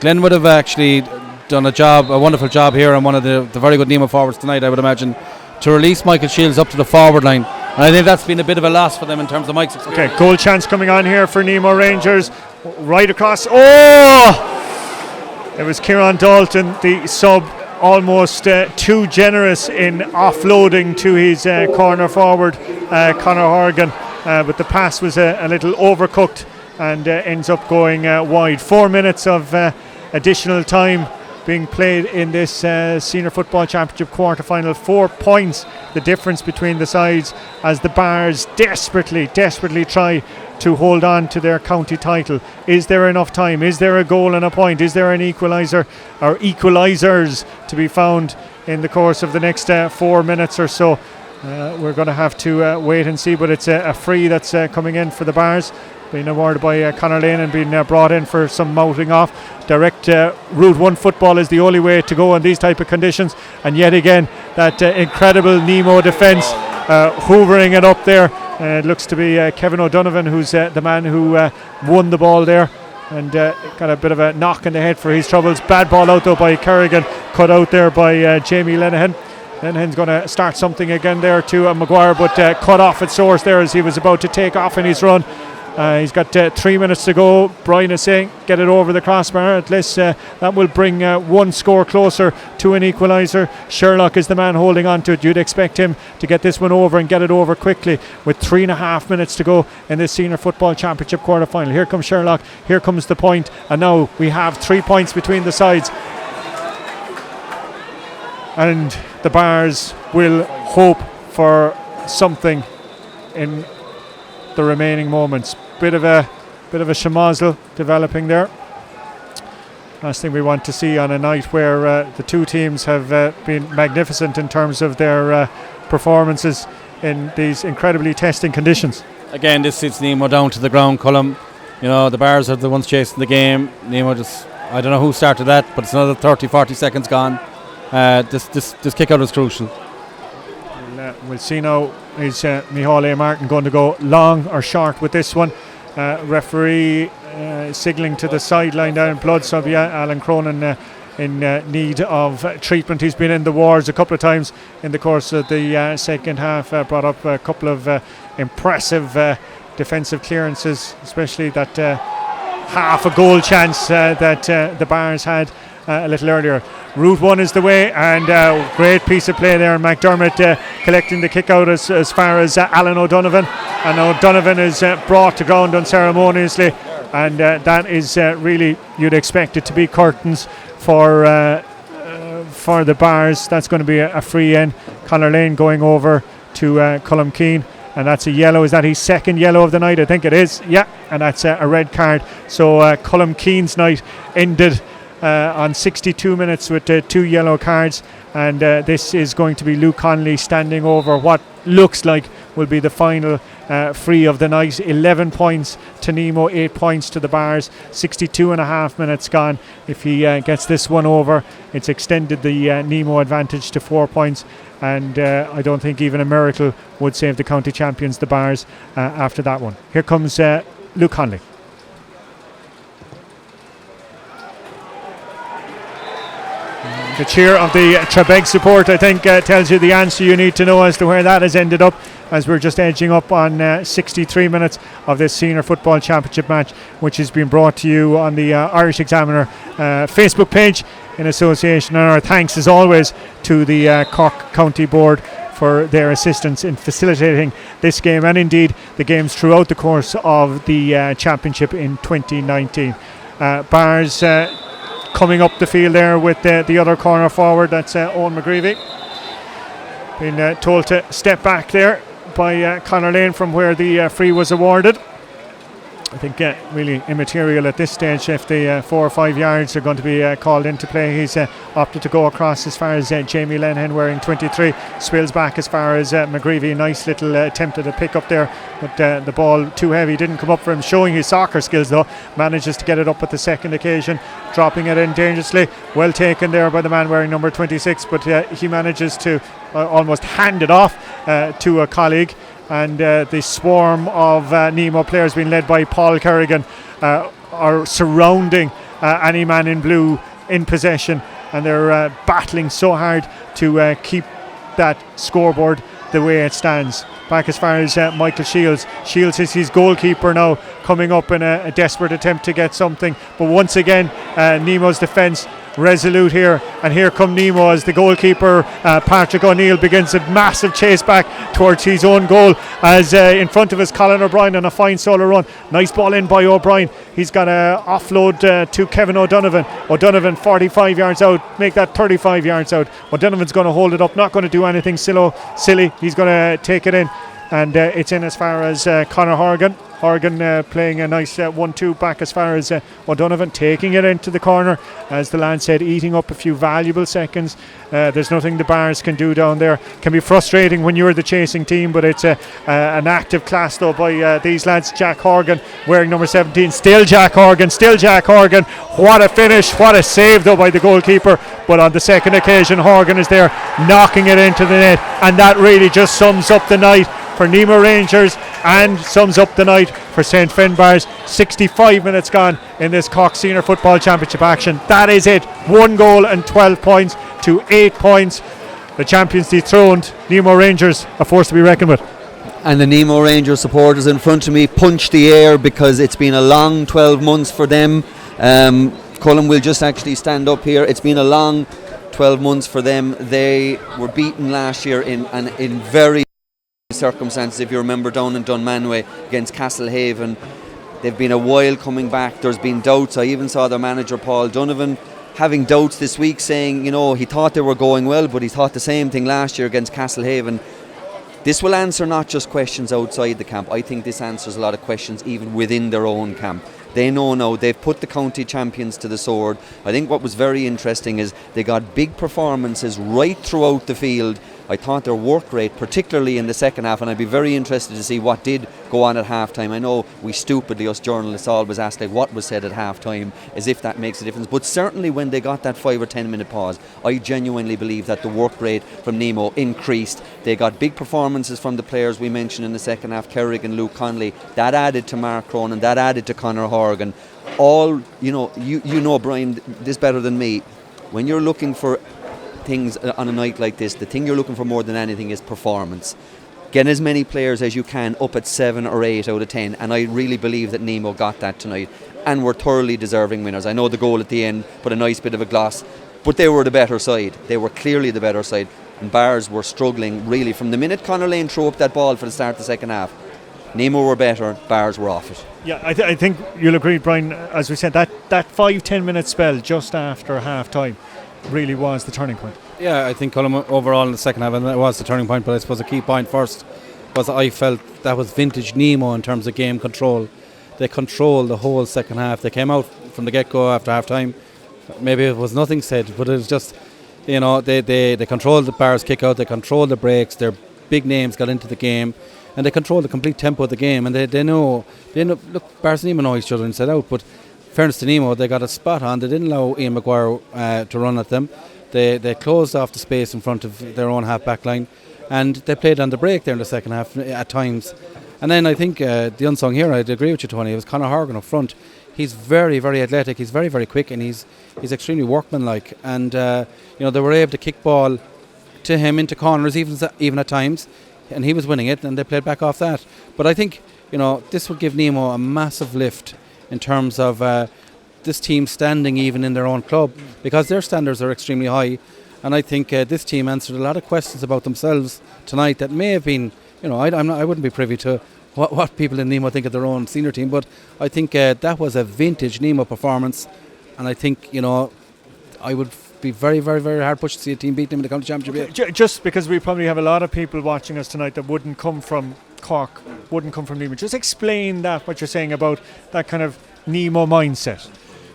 Glenn would have actually done a wonderful job here on one of the very good Nemo forwards tonight, I would imagine, to release Michael Shields up to the forward line. And I think that's been a bit of a loss for them in terms of Mike's experience. Okay, goal chance coming on here for Nemo Rangers. Right across. Oh! It was Kieran Dalton, the sub, almost too generous in offloading to his corner forward, Conor Horgan. But the pass was a little overcooked and ends up going wide. 4 minutes of additional time being played in this Senior Football Championship quarter-final. 4 points the difference between the sides as the Bars desperately try to hold on to their county title. Is there enough time? Is there a goal and a point? Is there an equaliser or equalisers to be found in the course of the next 4 minutes or so? We're going to have to wait and see, but it's a free that's coming in for the Bars, being awarded by Conor Lane and being brought in for some mouthing off. Direct Route 1 football is the only way to go in these type of conditions, and yet again that incredible Nemo defence hoovering it up there. It looks to be Kevin O'Donovan who's the man who won the ball there and got a bit of a knock in the head for his troubles. Bad ball out though by Kerrigan, cut out there by Jamie Lenihan. Lenihan's going to start something again there to Maguire, but cut off at source there as he was about to take off in his run. He's got 3 minutes to go. Brian is saying get it over the crossbar. At least that will bring one score closer to an equaliser. Sherlock is the man holding on to it. You'd expect him to get this one over and get it over quickly with 3.5 minutes to go in this Senior Football Championship quarter final. Here comes Sherlock, here comes the point, and now we have 3 points between the sides, and the Bars will hope for something in the remaining moments. Bit of a schmozzle developing there. Last thing we want to see on a night where the two teams have been magnificent in terms of their performances in these incredibly testing conditions. Again, this sits Nemo down to the ground, Colm. You know, the Bars are the ones chasing the game. Nemo just, I don't know who started that, but it's another 30-40 seconds gone. This kick out is crucial. We'll see now, is Micheál A. Martin going to go long or short with this one? Referee signalling to the sideline down, blood sub. Yeah, Alan Cronin in need of treatment. He's been in the wards a couple of times in the course of the second half. Brought up a couple of impressive defensive clearances, especially that half a goal chance that the Bars had a little earlier. Route 1 is the way, and great piece of play there. McDermott collecting the kick out as far as Alan O'Donovan, and O'Donovan is brought to ground unceremoniously, and that is really, you'd expect it to be curtains for the Bars. That's going to be a free in. Conor Lane going over to Colm Keane, and that's a yellow. Is that his second yellow of the night? I think it is. Yeah, and that's a red card. So Colm Keane's night ended on 62 minutes with 2 yellow cards, and this is going to be Luke Conley standing over what looks like will be the final free of the night. 11 points to Nemo, 8 points to the Bars. 62.5 minutes gone. If he gets this one over, it's extended the Nemo advantage to 4 points, and I don't think even a miracle would save the county champions, the Bars, after that one. Here comes Luke Conley. The cheer of the Trebeg support, I think, tells you the answer you need to know as to where that has ended up, as we're just edging up on 63 minutes of this Senior Football Championship match, which has been brought to you on the Irish Examiner Facebook page in association. And our thanks, as always, to the Cork County Board for their assistance in facilitating this game, and indeed the games throughout the course of the championship in 2019. Bars coming up the field there with the other corner forward, that's Owen McGreevy. Been told to step back there by Conor Lane from where the free was awarded. I think really immaterial at this stage if the 4 or 5 yards are going to be called into play. He's opted to go across as far as Jamie Lenihan wearing 23, spills back as far as McGreevy. Nice little attempt at a pick up there, but the ball too heavy, didn't come up for him, showing his soccer skills though. Manages to get it up at the second occasion, dropping it in dangerously. Well taken there by the man wearing number 26, but he manages to almost hand it off to a colleague. And the swarm of Nemo players being led by Paul Kerrigan are surrounding any man in blue in possession, and they're battling so hard to keep that scoreboard the way it stands. Back as far as Michael Shields. Shields is his goalkeeper now, coming up in a desperate attempt to get something, but once again Nemo's defence resolute here, and here come Nemo as the goalkeeper Patrick O'Neill begins a massive chase back towards his own goal, as in front of us Colin O'Brien on a fine solo run. Nice ball in by O'Brien. He's got a offload to Kevin O'Donovan. O'Donovan 45 yards out, make that 35 yards out. O'Donovan's going to hold it up, not going to do anything silly. He's going to take it in, and it's in as far as Conor Horgan. Horgan playing a nice 1-2 back as far as O'Donovan, taking it into the corner, as the lad said, eating up a few valuable seconds. There's nothing the Bars can do down there. Can be frustrating when you're the chasing team, but it's an active class though by these lads. Jack Horgan wearing number 17, still Jack Horgan. What a finish, what a save though by the goalkeeper, but on the second occasion Horgan is there knocking it into the net, and that really just sums up the night for Nemo Rangers and sums up the night for St. Finbarr's. 65 minutes gone in this Cork Senior Football Championship action. That is it. 1 goal and 12 points to 8 points. The champions dethroned. Nemo Rangers a force to be reckoned with. And the Nemo Rangers supporters in front of me punch the air, because it's been a long 12 months for them. Colin will just actually stand up here. It's been a long 12 months for them. They were beaten last year in very circumstances. If you remember, down in Dunmanway against Castlehaven, they've been a while coming back. There's been doubts. I even saw their manager Paul Donovan having doubts this week, saying he thought they were going well, but he thought the same thing last year against Castlehaven. This will answer not just questions outside the camp. I think this answers a lot of questions even within their own camp. They know now they've put the county champions to the sword. I think what was very interesting is they got big performances right throughout the field. I thought their work rate, particularly in the second half, and I'd be very interested to see what did go on at half-time. I know we stupidly, us journalists, always ask what was said at half-time, as if that makes a difference. But certainly when they got that 5 or 10 minute pause, I genuinely believe that the work rate from Nemo increased. They got big performances from the players we mentioned in the second half, Kerrigan and Luke Conley. That added to Mark Cronin, that added to Conor Horgan. All, you know, Brian, this better than me. When you're looking for things on a night like this, the thing you're looking for more than anything is performance. Get as many players as you can up at 7 or 8 out of 10, and I really believe that Nemo got that tonight and were thoroughly deserving winners. I know the goal at the end put a nice bit of a gloss, but they were the better side. They were clearly the better side, and Bars were struggling really from the minute Conor Lane threw up that ball for the start of the second half. Nemo were better, Bars were off it. Yeah, I think you'll agree, Brian, as we said, that 5-10 minute spell just after half time really was the turning point. Yeah, I think Colin, overall in the second half, and that was the turning point, but I suppose a key point first was I felt that was vintage Nemo in terms of game control. They controlled the whole second half. They came out from the get-go after half time. Maybe it was nothing said, but it was just, they controlled the Bars kick out, they controlled the breaks, their big names got into the game, and they controlled the complete tempo of the game, and they know, look, Bars and Nemo know each other inside out, but fairness to Nemo, they got a spot on. They didn't allow Ian Maguire to run at them. They closed off the space in front of their own half-back line, and they played on the break there in the second half at times. And then I think the unsung hero, I'd agree with you, Tony, it was Conor Horgan up front. He's very, very athletic, he's very, very quick, and he's extremely workmanlike. And they were able to kick ball to him into corners even at times, and he was winning it, and they played back off that. But I think this would give Nemo a massive lift in terms of this team standing even in their own club, because their standards are extremely high. And I think this team answered a lot of questions about themselves tonight that may have been, I wouldn't be privy to what people in Nemo think of their own senior team, but I think that was a vintage Nemo performance. And I think, I would be very, very, very hard pushed to see a team beat them in the county championship. Just because we probably have a lot of people watching us tonight that wouldn't come from Cork, wouldn't come from Nemo. Just explain that, what you're saying about that kind of Nemo mindset.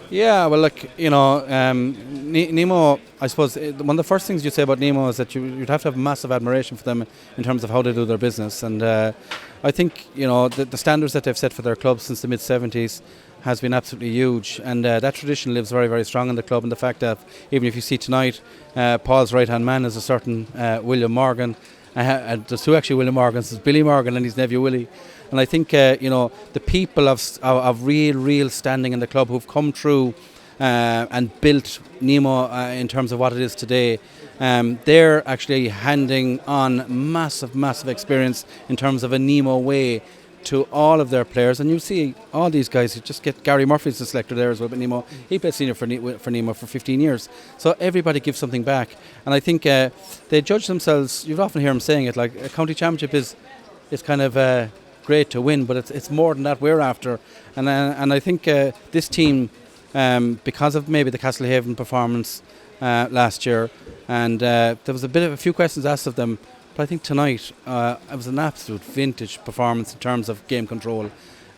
Yeah, well, look, Nemo, I suppose, one of the first things you'd say about Nemo is that you'd have to have massive admiration for them in terms of how they do their business. And I think, the standards that they've set for their club since the mid-70s has been absolutely huge. And that tradition lives very, very strong in the club. And the fact that even if you see tonight, Paul's right-hand man is a certain William Morgan. And there's two actually William Morgans. There's Billy Morgan and his nephew Willie. And I think, the people of real standing in the club who've come through and built Nemo in terms of what it is today, they're actually handing on massive experience in terms of a Nemo way to all of their players. And you see all these guys, you just get Gary Murphy's the selector there as well, but Nemo, he played senior for Nemo for 15 years. So everybody gives something back. And I think they judge themselves, you'd often hear them saying it, like a county championship is kind of great to win, but it's more than that we're after. And I think this team, because of maybe the Castlehaven performance last year, and there was a few questions asked of them, but I think tonight it was an absolute vintage performance in terms of game control.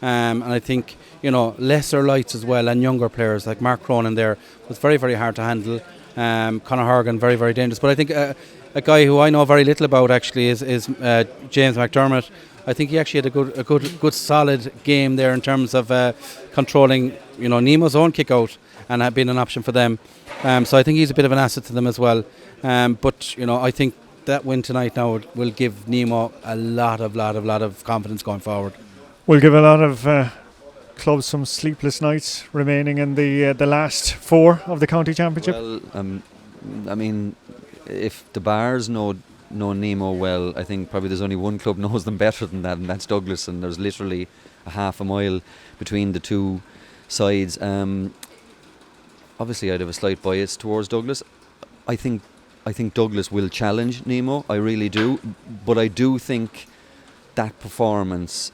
And I think, lesser lights as well and younger players like Mark Cronin there was very, very hard to handle. Conor Horgan, very, very dangerous. But I think a guy who I know very little about actually is James McDermott. I think he actually had a good solid game there in terms of controlling, Nemo's own kick out and had been an option for them. So I think he's a bit of an asset to them as well. But I think that win tonight now will give Nemo a lot of confidence going forward. We'll give a lot of clubs some sleepless nights remaining in the last four of the county championship. Well, I mean, if the Bars know Nemo well, I think probably there's only one club knows them better than that, and that's Douglas. And there's literally a half a mile between the two sides. Obviously, I'd have a slight bias towards Douglas. I think Douglas will challenge Nemo. I really do, but I do think that performance,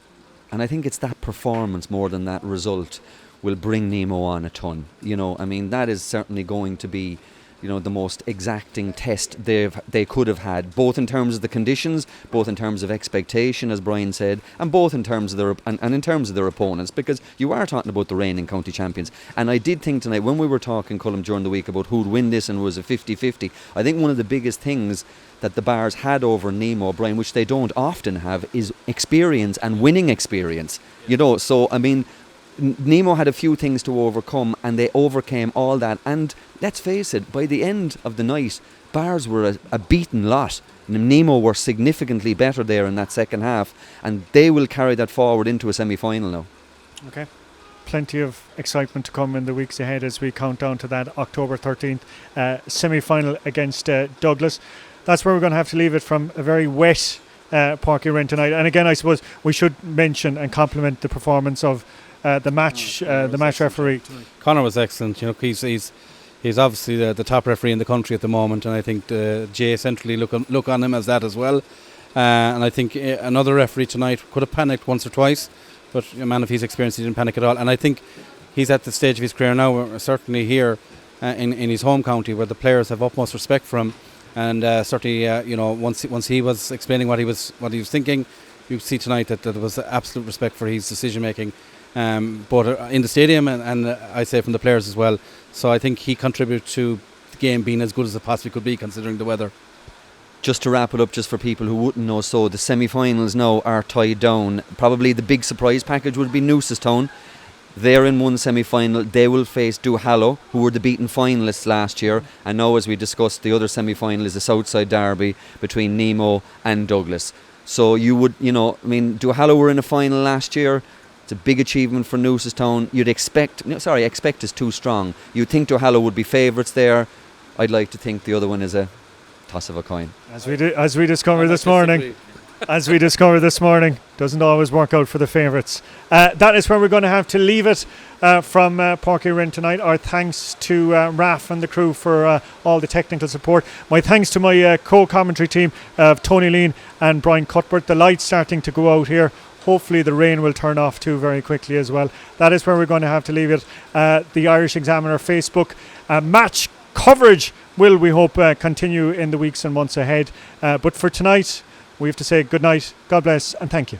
and I think it's that performance more than that result, will bring Nemo on a ton. That is certainly going to be, the most exacting test they could have had, both in terms of the conditions, both in terms of expectation, as Brian said, and both in terms of their and in terms of their opponents, because you are talking about the reigning county champions. And I did think tonight, when we were talking, Colm, during the week about who'd win this and was a 50-50, I think one of the biggest things that the Bars had over Nemo, Brian, which they don't often have, is experience and winning experience. So I mean, Nemo had a few things to overcome, and they overcame all that. And let's face it, by the end of the night, Bars were a beaten lot. Nemo were significantly better there in that second half, and they will carry that forward into a semi-final now. Okay. Plenty of excitement to come in the weeks ahead as we count down to that October 13th semi-final against Douglas. That's where we're going to have to leave it from a very wet Páirc Uí Rinn tonight. And again, I suppose we should mention and compliment the performance of the match referee. Conor was excellent. He's obviously the top referee in the country at the moment, and I think Jay centrally look on him as that as well. And I think another referee tonight could have panicked once or twice, but a man of his experience, he didn't panic at all. And I think he's at the stage of his career now, certainly here in his home county, where the players have utmost respect for him. And certainly, once he was explaining what he was thinking, you see tonight that there was absolute respect for his decision making. Both in the stadium and I say from the players as well. So I think he contributed to the game being as good as it possibly could be, considering the weather. Just to wrap it up, just for people who wouldn't know, so the semi-finals now are tied down. Probably the big surprise package would be Newcestown. They're in one semi-final. They will face Duhallow, who were the beaten finalists last year. And now, as we discussed, the other semi-final is a Southside derby between Nemo and Douglas. So you would, Duhallow were in a final last year. It's a big achievement for Newcestown. You'd expect is too strong. You'd think Duhallow would be favourites there. I'd like to think the other one is a toss of a coin. As we discovered this morning, doesn't always work out for the favourites. That is where we're going to have to leave it from Páirc Uí Rinn tonight. Our thanks to Raf and the crew for all the technical support. My thanks to my co-commentary team of Tony Lean and Brian Cuthbert. The lights starting to go out here. Hopefully the rain will turn off too very quickly as well. That is where we're going to have to leave it. The Irish Examiner Facebook match coverage will, we hope, continue in the weeks and months ahead. But for tonight, we have to say good night, God bless, and thank you.